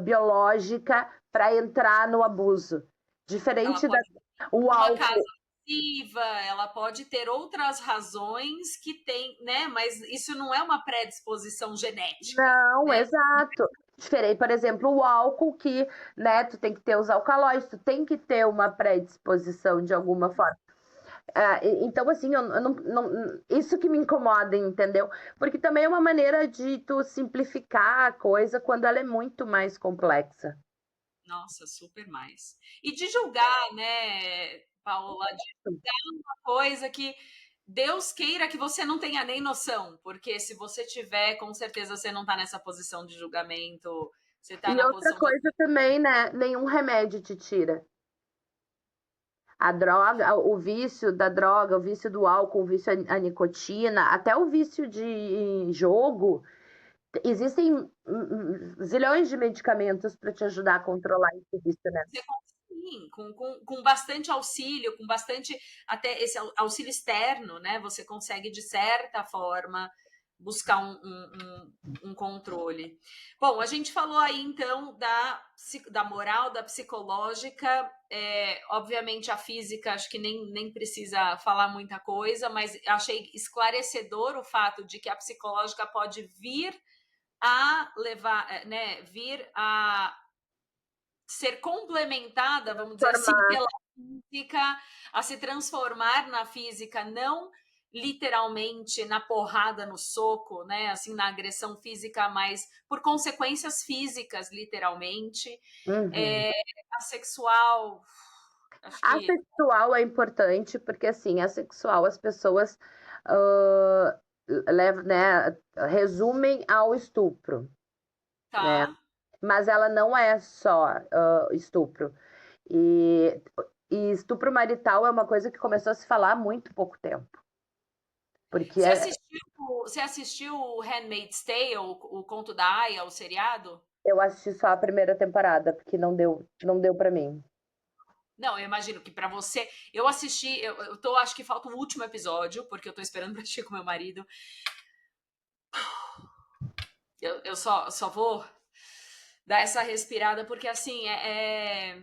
biológica, para entrar no abuso. ela Diferente da. pode vir O de uma casa álcool. abusiva, ela pode ter outras razões que tem, né? Mas isso não é uma predisposição genética, Não, né? exato. Diferente, por exemplo, o álcool que, né, tu tem que ter os alcaloides, tu tem que ter uma predisposição de alguma forma. Então, assim, eu isso que me incomoda, entendeu? Porque também é uma maneira de tu simplificar a coisa quando ela é muito mais complexa. Nossa, super mais. E de julgar, né, Paola, de julgar uma coisa que Deus queira que você não tenha nem noção, porque se você tiver, com certeza você não está nessa posição de julgamento, você está E na outra posição de. coisa também, né? Nenhum remédio te tira. A droga, o vício da droga, o vício do álcool, o vício à nicotina, até o vício de jogo. Existem zilhões de medicamentos para te ajudar a controlar esse vício, né? Você sim, com bastante auxílio, com bastante até esse auxílio externo, né? Você consegue, de certa forma, buscar um controle. Bom, a gente falou aí então da moral, da psicológica, obviamente a física, acho que nem precisa falar muita coisa, mas achei esclarecedor o fato de que a psicológica pode vir a levar, né, vir a ser complementada, vamos dizer assim, Formar. pela física, a se transformar na física, não literalmente na porrada, no soco, né, assim, na agressão física, mas por consequências físicas, literalmente. Uhum. É, a sexual, acho A que sexual é importante porque, assim, a sexual as pessoas ah, né, resumem ao estupro, né? tá. Mas ela não é só estupro. E, e estupro marital é uma coisa que começou a se falar há muito pouco tempo. Porque Você assistiu o Handmaid's Tale, o conto da Aya, o seriado? eu assisti só a primeira temporada, porque não deu para mim. Não, eu imagino que pra você. Eu assisti, acho que falta o último episódio, porque eu tô esperando pra assistir com meu marido. Eu só vou dar essa respirada, porque assim, é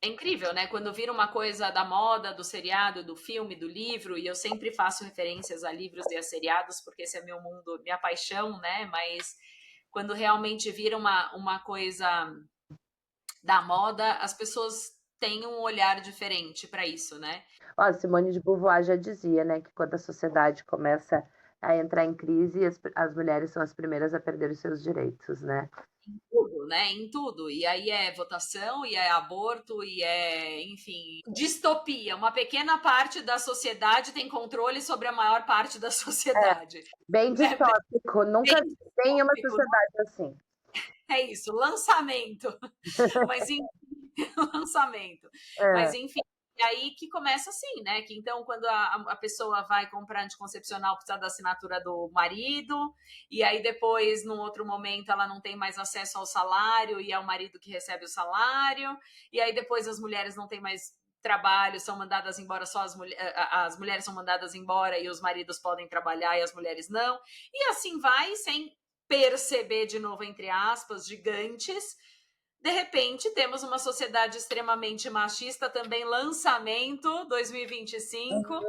incrível, né? Quando vira uma coisa da moda, do seriado, do filme, do livro, e eu sempre faço referências a livros e a seriados, porque esse é meu mundo, minha paixão, né? Mas quando realmente vira uma coisa da moda, as pessoas têm um olhar diferente para isso, né? Ó, Simone de Beauvoir já dizia, né, que quando a sociedade começa a entrar em crise, as mulheres são as primeiras a perder os seus direitos, né? Tudo, né? Em tudo. E aí é votação, e é aborto, e enfim, distopia. Uma pequena parte da sociedade tem controle sobre a maior parte da sociedade. Bem Né? Bem, distópico, nunca bem tem uma distópico. sociedade assim. É isso, lançamento. Mas enfim, lançamento. Mas É. enfim, e aí que começa assim, né? Que então, quando a pessoa vai comprar anticoncepcional, precisa da assinatura do marido, e aí depois, num outro momento, ela não tem mais acesso ao salário, e é o marido que recebe o salário, e aí depois as mulheres não têm mais trabalho, são mandadas embora, só as mulheres são mandadas embora e os maridos podem trabalhar e as mulheres não, e assim vai, sem perceber, de novo, entre aspas, gigantes. De repente, temos uma sociedade extremamente machista, também lançamento 2025,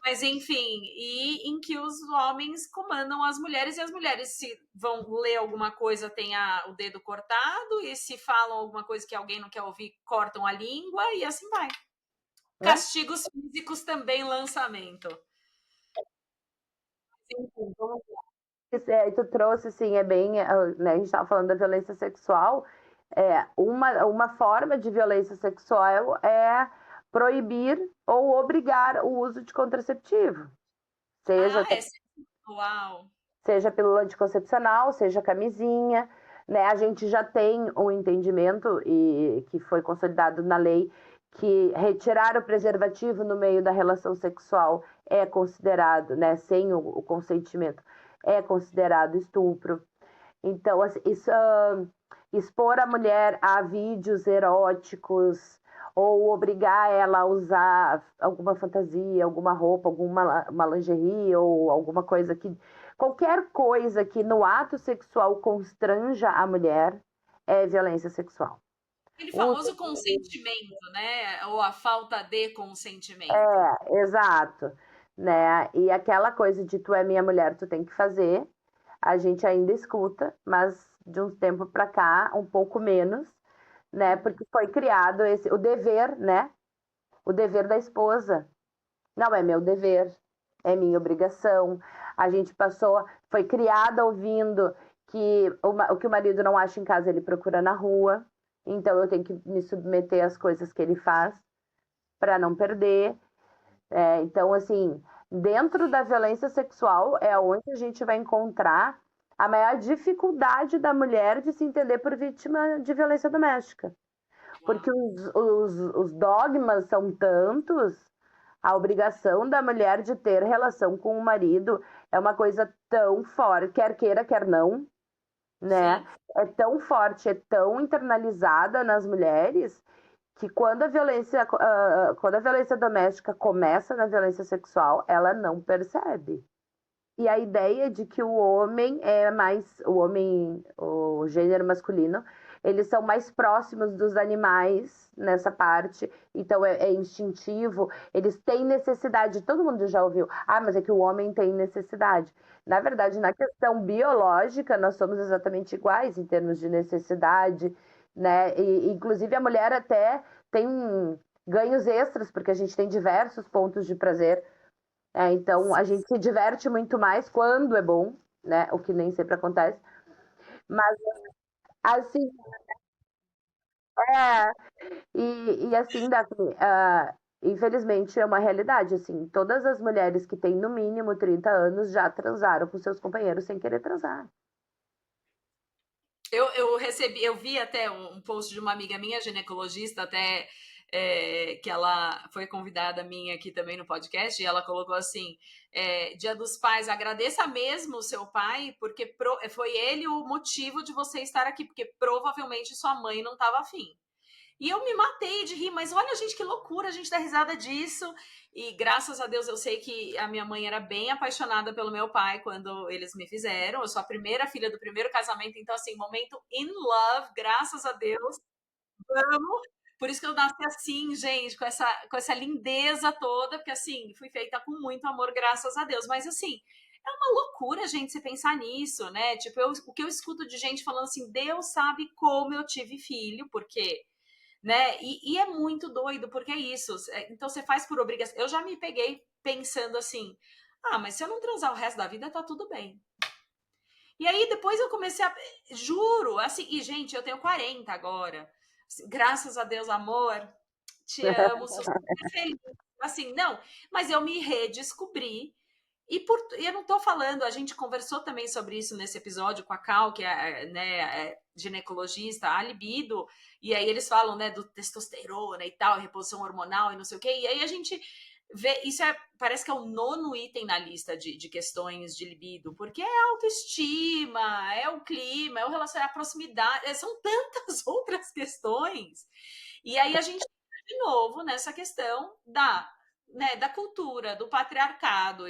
mas enfim, e em que os homens comandam as mulheres, e as mulheres, se vão ler alguma coisa, têm o dedo cortado, e se falam alguma coisa que alguém não quer ouvir, cortam a língua, e assim vai. né? Castigos físicos também lançamento. Sim, vamos tu trouxe, assim, é bem, né, a gente estava falando da violência sexual, uma forma de violência sexual é proibir ou obrigar o uso de contraceptivo, seja, Ah, é. Uau. seja pílula anticoncepcional, seja camisinha, né? A gente já tem um entendimento e que foi consolidado na lei que retirar o preservativo no meio da relação sexual é considerado, né, sem o consentimento, é considerado estupro. Então, assim, expor a mulher a vídeos eróticos ou obrigar ela a usar alguma fantasia, alguma roupa, alguma uma lingerie ou alguma coisa que qualquer coisa que no ato sexual constranja a mulher é violência sexual. Aquele Uso famoso de... consentimento, né? Ou a falta de consentimento. Exato, né? E aquela coisa de tu é minha mulher, tu tem que fazer, a gente ainda escuta, mas de um tempo para cá, um pouco menos, né? Porque foi criado o dever, né? O dever da esposa. Não é meu dever, é minha obrigação. A gente foi criada ouvindo que o que o marido não acha em casa, ele procura na rua. Então eu tenho que me submeter às coisas que ele faz para não perder. Então, assim, dentro da violência sexual é onde a gente vai encontrar a maior dificuldade da mulher de se entender por vítima de violência doméstica. Porque Uau. os dogmas são tantos, a obrigação da mulher de ter relação com o marido é uma coisa tão forte, quer queira, quer não, né? Sim. É tão forte, é tão internalizada nas mulheres que quando a violência doméstica começa na violência sexual, ela não percebe. E a ideia de que o gênero masculino, eles são mais próximos dos animais nessa parte, então é instintivo, eles têm necessidade, todo mundo já ouviu, mas é que o homem tem necessidade. Na verdade, na questão biológica, nós somos exatamente iguais em termos de necessidade, né? E, inclusive, a mulher até tem ganhos extras, porque a gente tem diversos pontos de prazer. Então, a gente se diverte muito mais quando é bom, né? O que nem sempre acontece. Mas, assim, é. E assim, Daphne, infelizmente é uma realidade, assim. Todas as mulheres que têm no mínimo 30 anos já transaram com seus companheiros sem querer transar. Eu vi até um post de uma amiga minha, ginecologista, até que ela foi convidada minha aqui também no podcast, e ela colocou assim: Dia dos Pais, agradeça mesmo o seu pai, porque foi ele o motivo de você estar aqui, porque provavelmente sua mãe não estava afim. E eu me matei de rir, mas olha, gente, que loucura a gente dar risada disso. E graças a Deus eu sei que a minha mãe era bem apaixonada pelo meu pai quando eles me fizeram. Eu sou a primeira filha do primeiro casamento, então, assim, momento in love, graças a Deus. Amo. Por isso que eu nasci assim, gente, com essa lindeza toda, porque assim, fui feita com muito amor, graças a Deus. Mas assim, é uma loucura, gente, você pensar nisso, né? Tipo, o que eu escuto de gente falando assim, Deus sabe como eu tive filho, porque né? E é muito doido, porque é isso. Então você faz por obrigação. Eu já me peguei pensando assim: mas se eu não transar o resto da vida, tá tudo bem. E aí depois eu comecei a. Juro, assim, e gente, eu tenho 40 agora. Assim, graças a Deus, amor, te amo, sou super feliz. Assim, não, mas eu me redescobri e eu não estou falando, a gente conversou também sobre isso nesse episódio com a Cal, que é, né, ginecologista, a libido, e aí eles falam, né, do testosterona e tal, reposição hormonal e não sei o quê, e aí a gente vê, parece que é o nono item na lista de questões de libido, porque é a autoestima, é o clima, é o relacionamento, é a proximidade, são tantas outras questões, e aí a gente de novo nessa questão da cultura, do patriarcado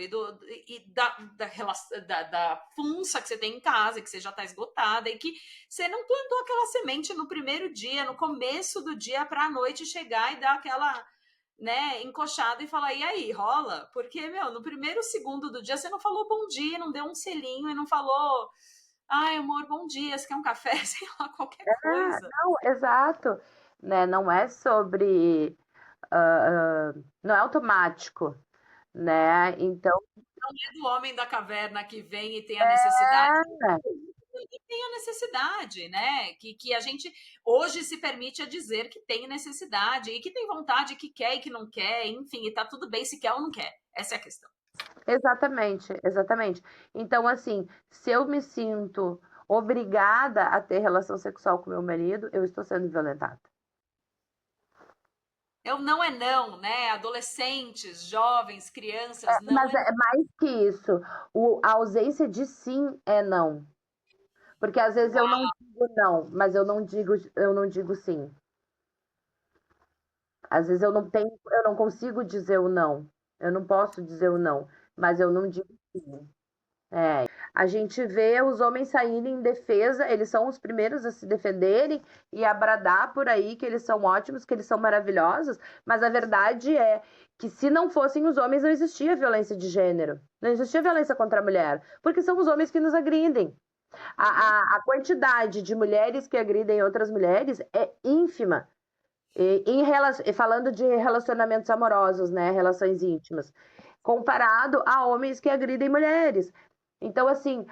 da funça que você tem em casa, que você já está esgotada e que você não plantou aquela semente no primeiro dia, no começo do dia, para a noite chegar e dar aquela né, encoxada e falar, e aí, rola? Porque, meu, no primeiro segundo do dia você não falou bom dia, não deu um selinho e não falou, ai, amor, bom dia, você quer um café? Sei lá, qualquer coisa. Não, exato, né? Não é sobre não é automático, né? Então, Não é do homem da caverna que vem e tem a necessidade, que tem a necessidade, né? Que a gente hoje se permite a dizer que tem necessidade e que tem vontade, que quer e que não quer, enfim, e tá tudo bem se quer ou não quer. Essa é a questão. exatamente, exatamente. Então, assim, se eu me sinto obrigada a ter relação sexual com meu marido, eu estou sendo violentada. Não é não, né? Adolescentes, jovens, crianças, não Mas é é mais que isso. A ausência de sim é não. Porque às vezes eu não. não digo não, mas eu não digo sim. Às vezes eu não consigo dizer o não. Eu não posso dizer o não, mas eu não digo sim. A gente vê os homens saírem em defesa, eles são os primeiros a se defenderem e a bradar por aí que eles são ótimos, que eles são maravilhosos, mas a verdade é que se não fossem os homens, não existia violência de gênero, não existia violência contra a mulher, porque são os homens que nos agridem. A quantidade de mulheres que agridem outras mulheres é ínfima. Falando de relacionamentos amorosos, né, relações íntimas, comparado a homens que agridem mulheres. Então, assim,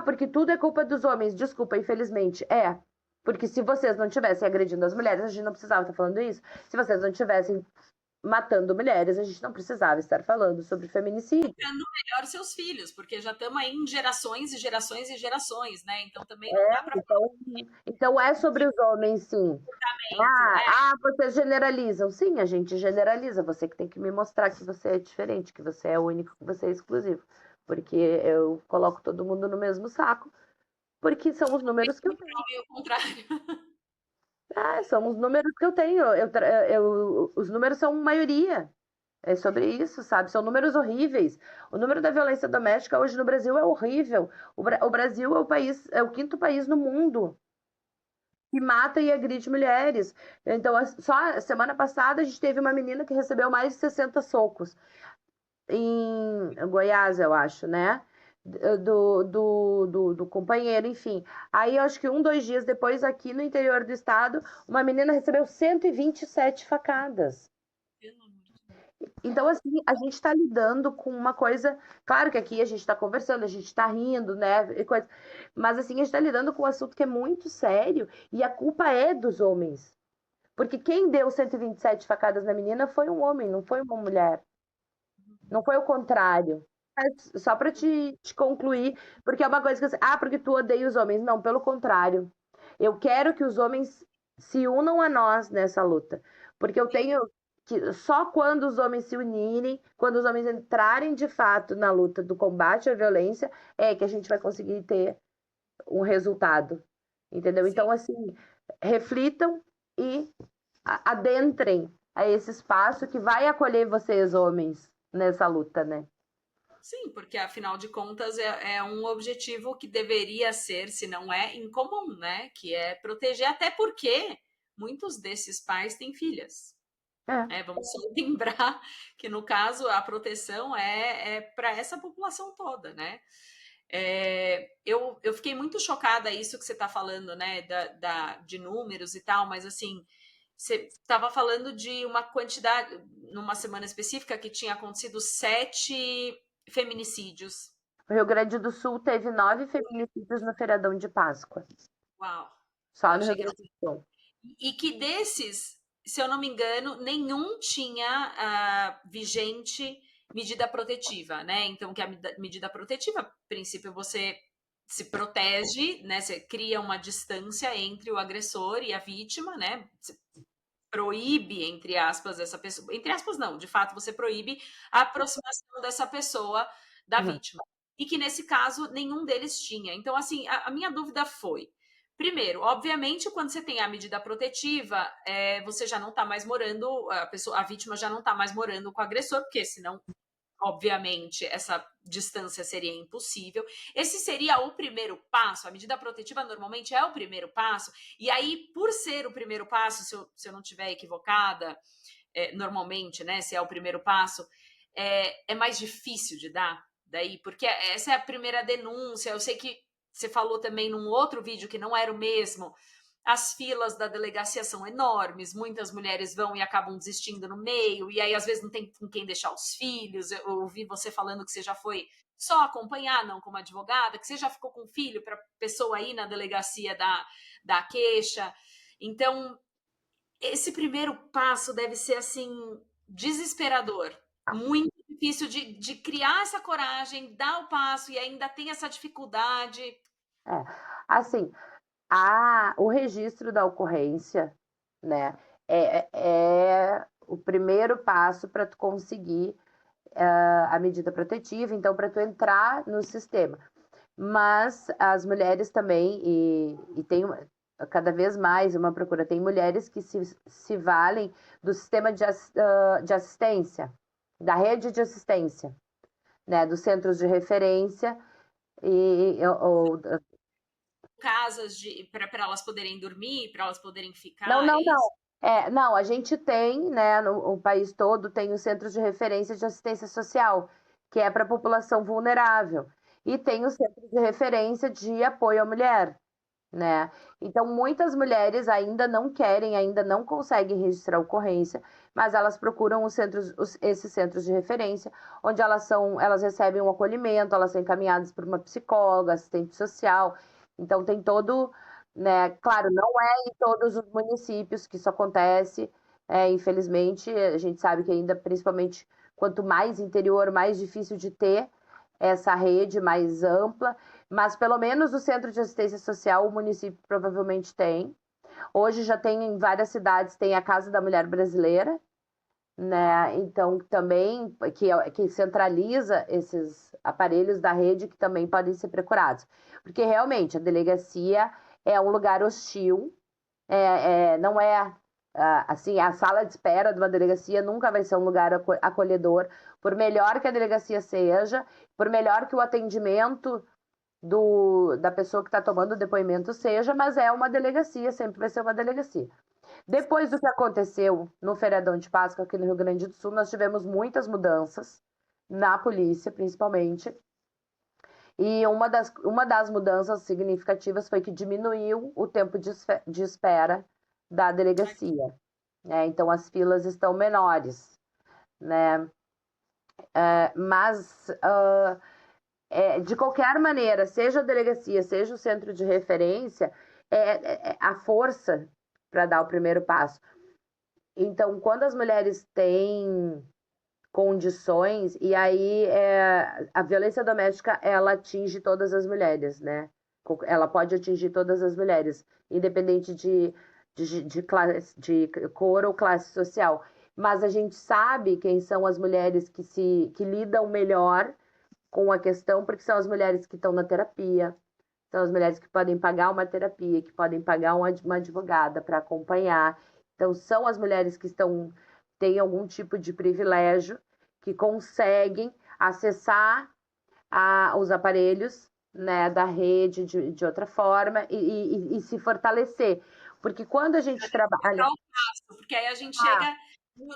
porque tudo é culpa dos homens. Desculpa, infelizmente, é. Porque se vocês não tivessem agredindo as mulheres, a gente não precisava estar falando isso. Se vocês não tivessem matando mulheres, a gente não precisava estar falando sobre feminicídio. Educando melhor seus filhos, porque já estamos aí em gerações e gerações e gerações, né? Então também não dá para falar Então é sobre os homens, sim. muito. Vocês generalizam. Sim, a gente generaliza. Você que tem que me mostrar que você é diferente, que você é único, que você é exclusivo. Porque eu coloco todo mundo no mesmo saco, porque são os números que eu tenho. É o contrário. São os números que eu tenho. Os números são maioria. É sobre isso, sabe? São números horríveis. O número da violência doméstica hoje no Brasil é horrível. O Brasil é o quinto país no mundo que mata e agride mulheres. Então, só a semana passada a gente teve uma menina que recebeu mais de 60 socos em Goiás, eu acho, né? Do companheiro, enfim. Aí, eu acho que 2 dias depois, aqui no interior do estado, uma menina recebeu 127 facadas. Então, assim, a gente está lidando com uma coisa. Claro que aqui a gente está conversando, a gente está rindo, né? E coisa, mas, assim, a gente está lidando com um assunto que é muito sério e a culpa é dos homens. Porque quem deu 127 facadas na menina foi um homem, não foi uma mulher. Não foi o contrário. Mas só para te concluir, porque é uma coisa que. Porque tu odeia os homens. Não, pelo contrário. Eu quero que os homens se unam a nós nessa luta. Porque eu tenho que só quando os homens se unirem, quando os homens entrarem de fato na luta do combate à violência, é que a gente vai conseguir ter um resultado. Entendeu? Sim. Então, assim, reflitam e adentrem a esse espaço que vai acolher vocês, homens, nessa luta, né? Sim, porque afinal de contas é um objetivo que deveria ser, se não é, incomum, né? Que é proteger, até porque muitos desses pais têm filhas. É. Vamos só lembrar que, no caso, a proteção é para essa população toda, né? Eu fiquei muito chocada isso que você está falando, né? De números e tal, mas assim, você estava falando de uma quantidade, numa semana específica, que tinha acontecido 7 feminicídios. O Rio Grande do Sul teve 9 feminicídios no feriadão de Páscoa. Uau! Eu Só no achei Rio que era. Grande do Sul. E que desses, se eu não me engano, nenhum tinha vigente medida protetiva, né? Então, que a medida protetiva, a princípio, você se protege, né? Você cria uma distância entre o agressor e a vítima, né? Você proíbe, entre aspas, essa pessoa. Entre aspas, não, de fato, você proíbe a aproximação dessa pessoa da Uhum. vítima. E que nesse caso nenhum deles tinha. Então, assim, a minha dúvida foi. Primeiro, obviamente, quando você tem a medida protetiva, você já não está mais morando, a vítima já não está mais morando com o agressor, porque senão, obviamente, essa distância seria impossível. Esse seria o primeiro passo. A medida protetiva normalmente é o primeiro passo. E aí, por ser o primeiro passo, se eu não estiver equivocada, normalmente, né, se é o primeiro passo, é mais difícil de dar daí, porque essa é a primeira denúncia. Eu sei que você falou também num outro vídeo que não era o mesmo, as filas da delegacia são enormes, muitas mulheres vão e acabam desistindo no meio, e aí às vezes não tem com quem deixar os filhos. Eu ouvi você falando que você já foi só acompanhar, não como advogada, que você já ficou com filho para pessoa aí na delegacia da queixa. Então, esse primeiro passo deve ser assim desesperador, muito difícil de criar essa coragem, dar o passo e ainda tem essa dificuldade. Assim, o registro da ocorrência, né, é o primeiro passo para tu conseguir a medida protetiva, então para tu entrar no sistema. Mas as mulheres também, e tem cada vez mais uma procura, tem mulheres que se valem do sistema de assistência, da rede de assistência, né, dos centros de referência, ou Casas para elas poderem dormir, para elas poderem ficar. Não, não, a gente tem, né, no país todo, tem os centros de referência de assistência social, que é para a população vulnerável. E tem os centros de referência de apoio à mulher, né? Então, muitas mulheres ainda não querem, ainda não conseguem registrar ocorrência, mas elas procuram esses centros de referência, onde elas recebem um acolhimento, elas são encaminhadas por uma psicóloga, assistente social. Então, tem todo, né? Claro, não é em todos os municípios que isso acontece. Infelizmente, a gente sabe que ainda, principalmente, quanto mais interior, mais difícil de ter essa rede mais ampla, mas pelo menos o centro de assistência social o município provavelmente tem. Hoje já tem em várias cidades, tem a Casa da Mulher Brasileira, né? Então também que centraliza esses aparelhos da rede que também podem ser procurados. Porque realmente a delegacia é um lugar hostil, não é assim, a sala de espera de uma delegacia nunca vai ser um lugar acolhedor, por melhor que a delegacia seja, por melhor que o atendimento da pessoa que está tomando o depoimento seja, mas é uma delegacia, sempre vai ser uma delegacia. Depois do que aconteceu no feriadão de Páscoa aqui no Rio Grande do Sul, nós tivemos muitas mudanças na polícia, principalmente. E uma das mudanças significativas foi que diminuiu o tempo de espera da delegacia. Né? Então, as filas estão menores. Né? Mas, de qualquer maneira, seja a delegacia, seja o centro de referência, a força para dar o primeiro passo. Então, quando as mulheres têm condições, e aí a violência doméstica, ela atinge todas as mulheres, né? Ela pode atingir todas as mulheres, independente de cor ou classe social. Mas a gente sabe quem são as mulheres que lidam melhor com a questão, porque são as mulheres que estão na terapia, são as mulheres que podem pagar uma terapia, que podem pagar uma advogada para acompanhar. Então, são as mulheres que têm algum tipo de privilégio, que conseguem acessar os aparelhos, né, da rede de outra forma e se fortalecer. Porque quando a gente trabalha... Porque aí a gente chega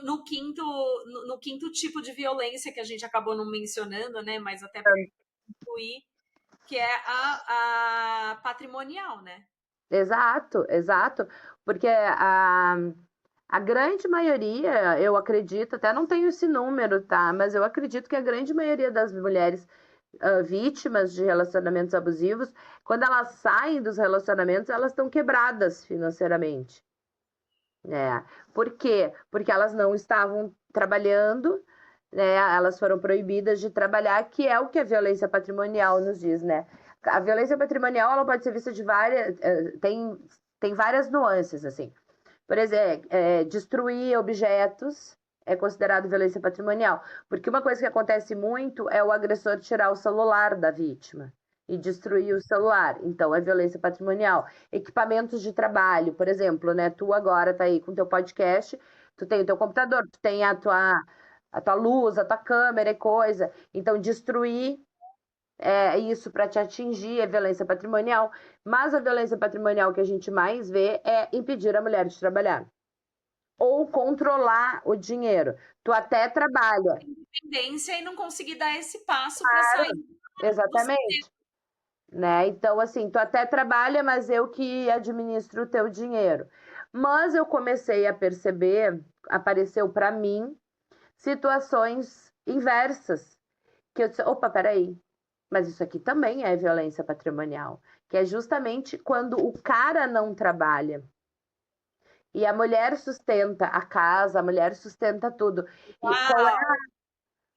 no quinto tipo de violência que a gente acabou não mencionando, né? Mas até para incluir, que é a patrimonial, né? Exato. Porque a grande maioria, eu acredito, até não tenho esse número, tá? Mas eu acredito que a grande maioria das mulheres vítimas de relacionamentos abusivos, quando elas saem dos relacionamentos, elas estão quebradas financeiramente. Por quê? Porque elas não estavam trabalhando, né? Elas foram proibidas de trabalhar, que é o que a violência patrimonial nos diz, né? A violência patrimonial, ela pode ser vista de várias... Tem várias nuances, assim. Por exemplo, destruir objetos é considerado violência patrimonial. Porque uma coisa que acontece muito é o agressor tirar o celular da vítima e destruir o celular. Então, é violência patrimonial. Equipamentos de trabalho, por exemplo, né? Tu agora tá aí com o teu podcast, tu tem o teu computador, tu tem a tua luz, a tua câmera e coisa. Então, destruir isso para te atingir é violência patrimonial. Mas a violência patrimonial que a gente mais vê é impedir a mulher de trabalhar. Ou controlar o dinheiro. Tu até trabalha. Independência e não conseguir dar esse passo para sair. Exatamente. né? Então, assim, tu até trabalha, mas eu que administro o teu dinheiro. Mas eu comecei a perceber, apareceu para mim situações inversas, que eu disse, opa, peraí, mas isso aqui também é violência patrimonial, que é justamente quando o cara não trabalha. E a mulher sustenta a casa, a mulher sustenta tudo. E Uau!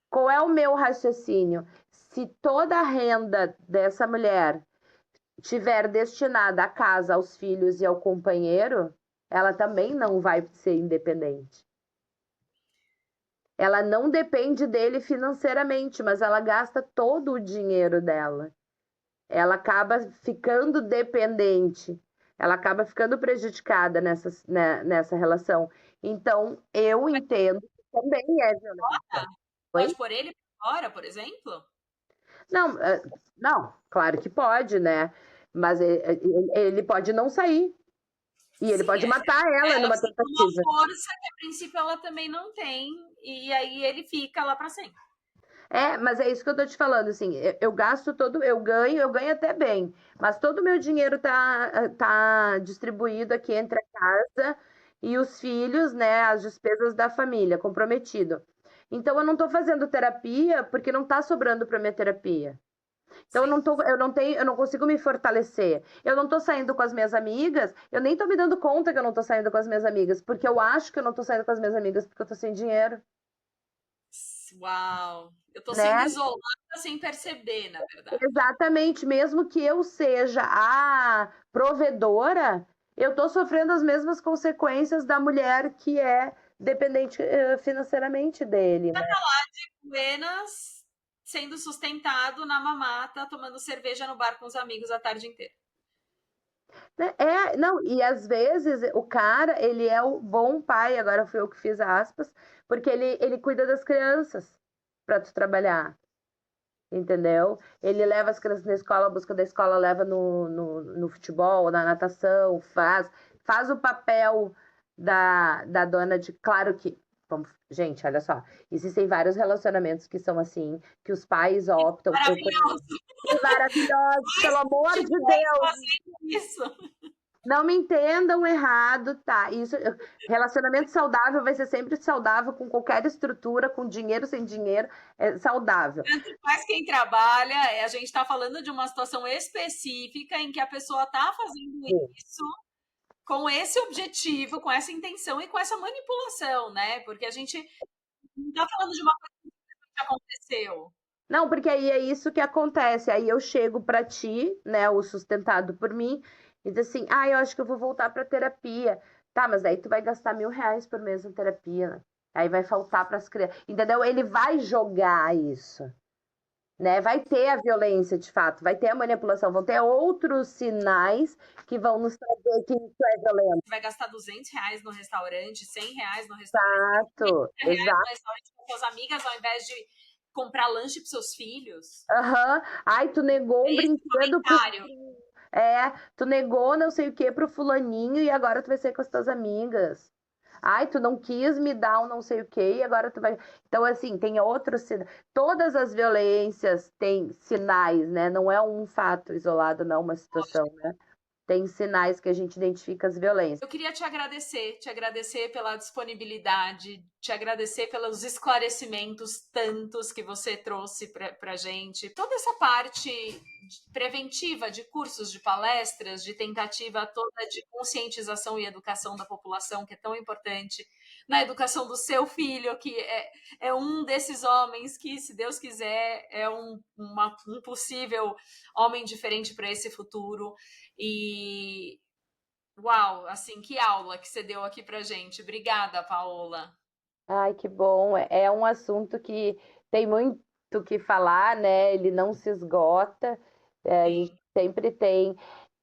qual é o meu raciocínio? Se toda a renda dessa mulher tiver destinada à casa, aos filhos e ao companheiro, ela também não vai ser independente. Ela não depende dele financeiramente, mas ela gasta todo o dinheiro dela. Ela acaba ficando dependente, ela acaba ficando prejudicada nessa relação. Então, eu entendo que também é violência. Pode Oi? pôr ele pra fora, por exemplo? Não, não, claro que pode, né? Mas ele pode não sair. E ele Sim, pode matar ela ela numa precisa de uma tentativa. força que a princípio ela também não tem, e aí ele fica lá para sempre. Mas é isso que eu tô te falando, assim, eu gasto todo, eu ganho até bem, mas todo o meu dinheiro tá distribuído aqui entre a casa e os filhos, né, as despesas da família, comprometido. Então eu não tô fazendo terapia porque não tá sobrando para minha terapia. Então Sim. eu não consigo me fortalecer. Eu não tô saindo com as minhas amigas, eu nem tô me dando conta que eu não tô saindo com as minhas amigas, porque eu acho que eu não tô saindo com as minhas amigas porque eu tô sem dinheiro, Uau! Eu tô sendo né? isolada sem perceber, na verdade. Exatamente, mesmo que eu seja a provedora, eu estou sofrendo as mesmas consequências da mulher que é dependente financeiramente dele, né? Apenas sendo sustentado na mamata, tomando cerveja no bar com os amigos a tarde inteira. Não, e às vezes o cara, ele é o bom pai, agora foi eu que fiz aspas, porque ele cuida das crianças para tu trabalhar, entendeu? Ele leva as crianças na escola, busca da escola, leva no futebol, na natação, faz o papel da dona de. Claro que. Gente, olha só, existem vários relacionamentos que são assim, que os pais optam. Eu conheço Maravilhoso! maravilhosos, pelo amor De de dois Deus. fazendo isso. Não me entendam errado, tá? Relacionamento saudável vai ser sempre saudável com qualquer estrutura, com dinheiro, sem dinheiro, é saudável. Tanto faz quem trabalha, a gente está falando de uma situação específica em que a pessoa está fazendo isso com esse objetivo, com essa intenção e com essa manipulação, né? Porque a gente não está falando de uma coisa que aconteceu. Não, porque aí é isso que acontece. Aí eu chego para ti, né, o sustentado por mim, e diz assim: ah, eu acho que eu vou voltar para terapia. Tá, mas aí tu vai gastar R$ 1.000 por mês em terapia, né? Aí vai faltar para as crianças. Entendeu? Ele vai jogar isso, né? Vai ter a violência de fato, vai ter a manipulação, vão ter outros sinais que vão nos trazer que isso é violento. Você vai gastar R$ 200 no restaurante, R$ 100 no restaurante, Exato, R$ 30 no exato. restaurante com suas amigas, ao invés de comprar lanche para seus filhos. Aham. Ai, tu negou um Esse brinquedo pro. comentário. Tu negou não sei o que pro fulaninho e agora tu vai sair com as tuas amigas. Ai, tu não quis me dar um não sei o que e agora tu vai. Então, assim, tem outros sinais. Todas as violências têm sinais, né? Não é um fato isolado, não, uma situação, né? Tem sinais que a gente identifica as violências. Eu queria te agradecer pela disponibilidade, te agradecer pelos esclarecimentos tantos que você trouxe para a gente. Toda essa parte preventiva de cursos, de palestras, de tentativa toda de conscientização e educação da população, que é tão importante, na educação do seu filho, que é um desses homens que, se Deus quiser, é um possível homem diferente para esse futuro. E uau, assim, que aula que você deu aqui pra gente. Obrigada, Paola. Ai, que bom. É um assunto que tem muito que falar, né? Ele não se esgota. A gente Sim. sempre tem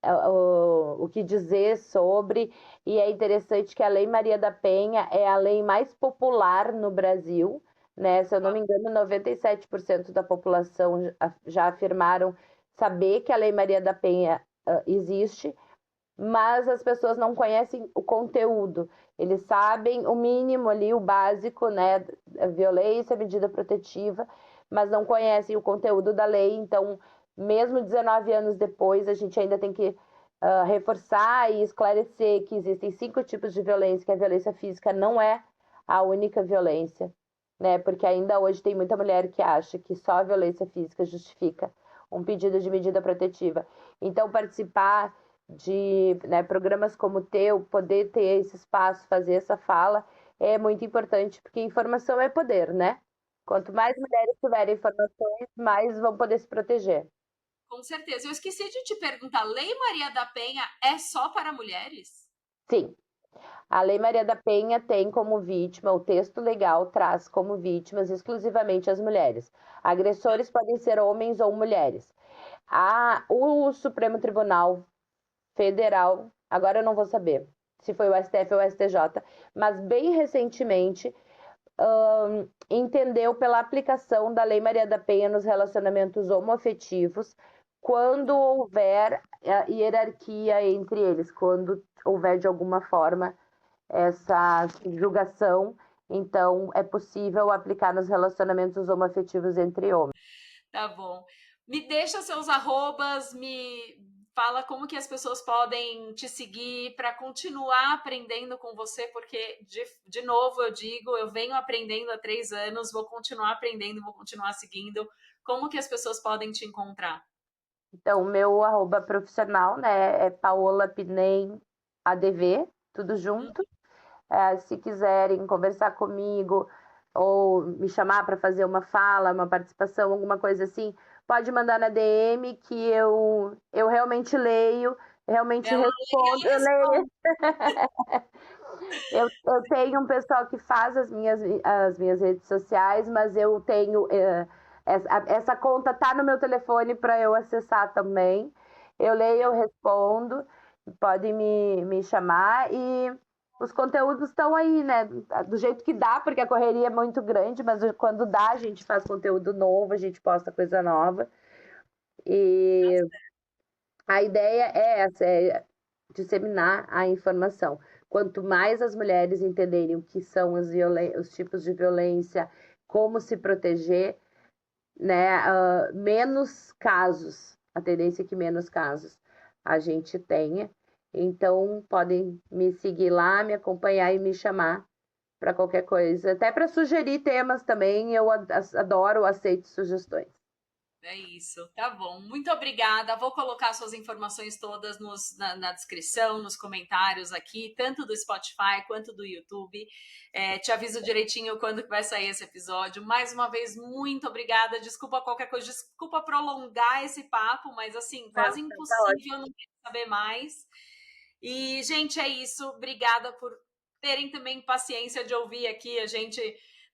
o que dizer sobre, e é interessante que a Lei Maria da Penha é a lei mais popular no Brasil, né? Se eu não me engano, 97% da população já afirmaram saber que a Lei Maria da Penha existe, mas as pessoas não conhecem o conteúdo. Eles sabem o mínimo ali, o básico, né? A violência, medida protetiva, mas não conhecem o conteúdo da lei, então mesmo 19 anos depois, a gente ainda tem que reforçar e esclarecer que existem 5 tipos de violência, que a violência física não é a única violência, né? Porque ainda hoje tem muita mulher que acha que só a violência física justifica um pedido de medida protetiva. Então, participar de, né, programas como o teu, poder ter esse espaço, fazer essa fala, é muito importante, porque informação é poder, né? Quanto mais mulheres tiverem informações, mais vão poder se proteger. Com certeza. Eu esqueci de te perguntar, Lei Maria da Penha é só para mulheres? Sim. A Lei Maria da Penha tem como vítima, o texto legal traz como vítimas exclusivamente as mulheres. Agressores podem ser homens ou mulheres. O Supremo Tribunal Federal, agora eu não vou saber se foi o STF ou o STJ, mas bem recentemente entendeu pela aplicação da Lei Maria da Penha nos relacionamentos homoafetivos, quando houver hierarquia entre eles, quando houver de alguma forma essa julgação, então é possível aplicar nos relacionamentos homoafetivos entre homens. Tá bom. Me deixa seus arrobas, me fala como que as pessoas podem te seguir para continuar aprendendo com você, porque, de novo, eu digo, eu venho aprendendo há 3 anos, vou continuar aprendendo, vou continuar seguindo. Como que as pessoas podem te encontrar? Então, o meu arroba profissional, né, é Paola Pinem ADV, tudo junto. Se quiserem conversar comigo ou me chamar para fazer uma fala, uma participação, alguma coisa assim, pode mandar na DM que eu realmente leio, realmente respondo. Eu leio. Eu tenho um pessoal que faz as minhas redes sociais, mas eu tenho essa conta tá no meu telefone para eu acessar também. Eu leio, eu respondo, podem me chamar e os conteúdos estão aí, né? Do jeito que dá, porque a correria é muito grande, mas quando dá, a gente faz conteúdo novo, a gente posta coisa nova. E a ideia é essa, é disseminar a informação. Quanto mais as mulheres entenderem o que são os tipos de violência, como se proteger, né, menos casos, a tendência é que menos casos a gente tenha. Então, podem me seguir lá, me acompanhar e me chamar para qualquer coisa. Até para sugerir temas também, eu adoro, aceito sugestões. É isso, tá bom. Muito obrigada. Vou colocar suas informações todas na descrição, nos comentários aqui, tanto do Spotify quanto do YouTube. Te aviso direitinho quando que vai sair esse episódio. Mais uma vez, muito obrigada. Desculpa qualquer coisa, desculpa prolongar esse papo, mas assim, quase impossível não saber mais. E, gente, é isso. Obrigada por terem também paciência de ouvir aqui a gente,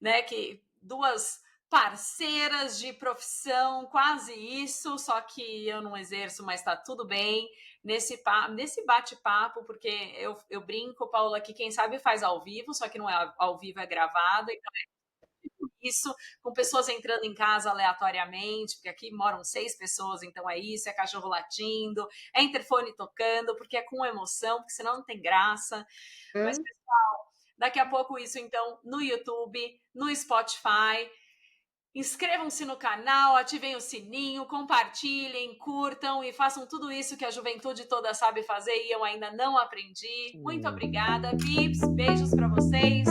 né, que duas parceiras de profissão, quase isso, só que eu não exerço, mas tá tudo bem nesse bate-papo, porque eu brinco, Paula, que quem sabe faz ao vivo, só que não é ao vivo, é gravado, então isso, com pessoas entrando em casa aleatoriamente, porque aqui moram 6 pessoas, então é isso, é cachorro latindo, é interfone tocando, porque é com emoção, porque senão não tem graça. Mas, pessoal, daqui a pouco isso, então, no YouTube, no Spotify. Inscrevam-se no canal, ativem o sininho, compartilhem, curtam e façam tudo isso que a juventude toda sabe fazer e eu ainda não aprendi. Muito obrigada, Pips. Beijos para vocês.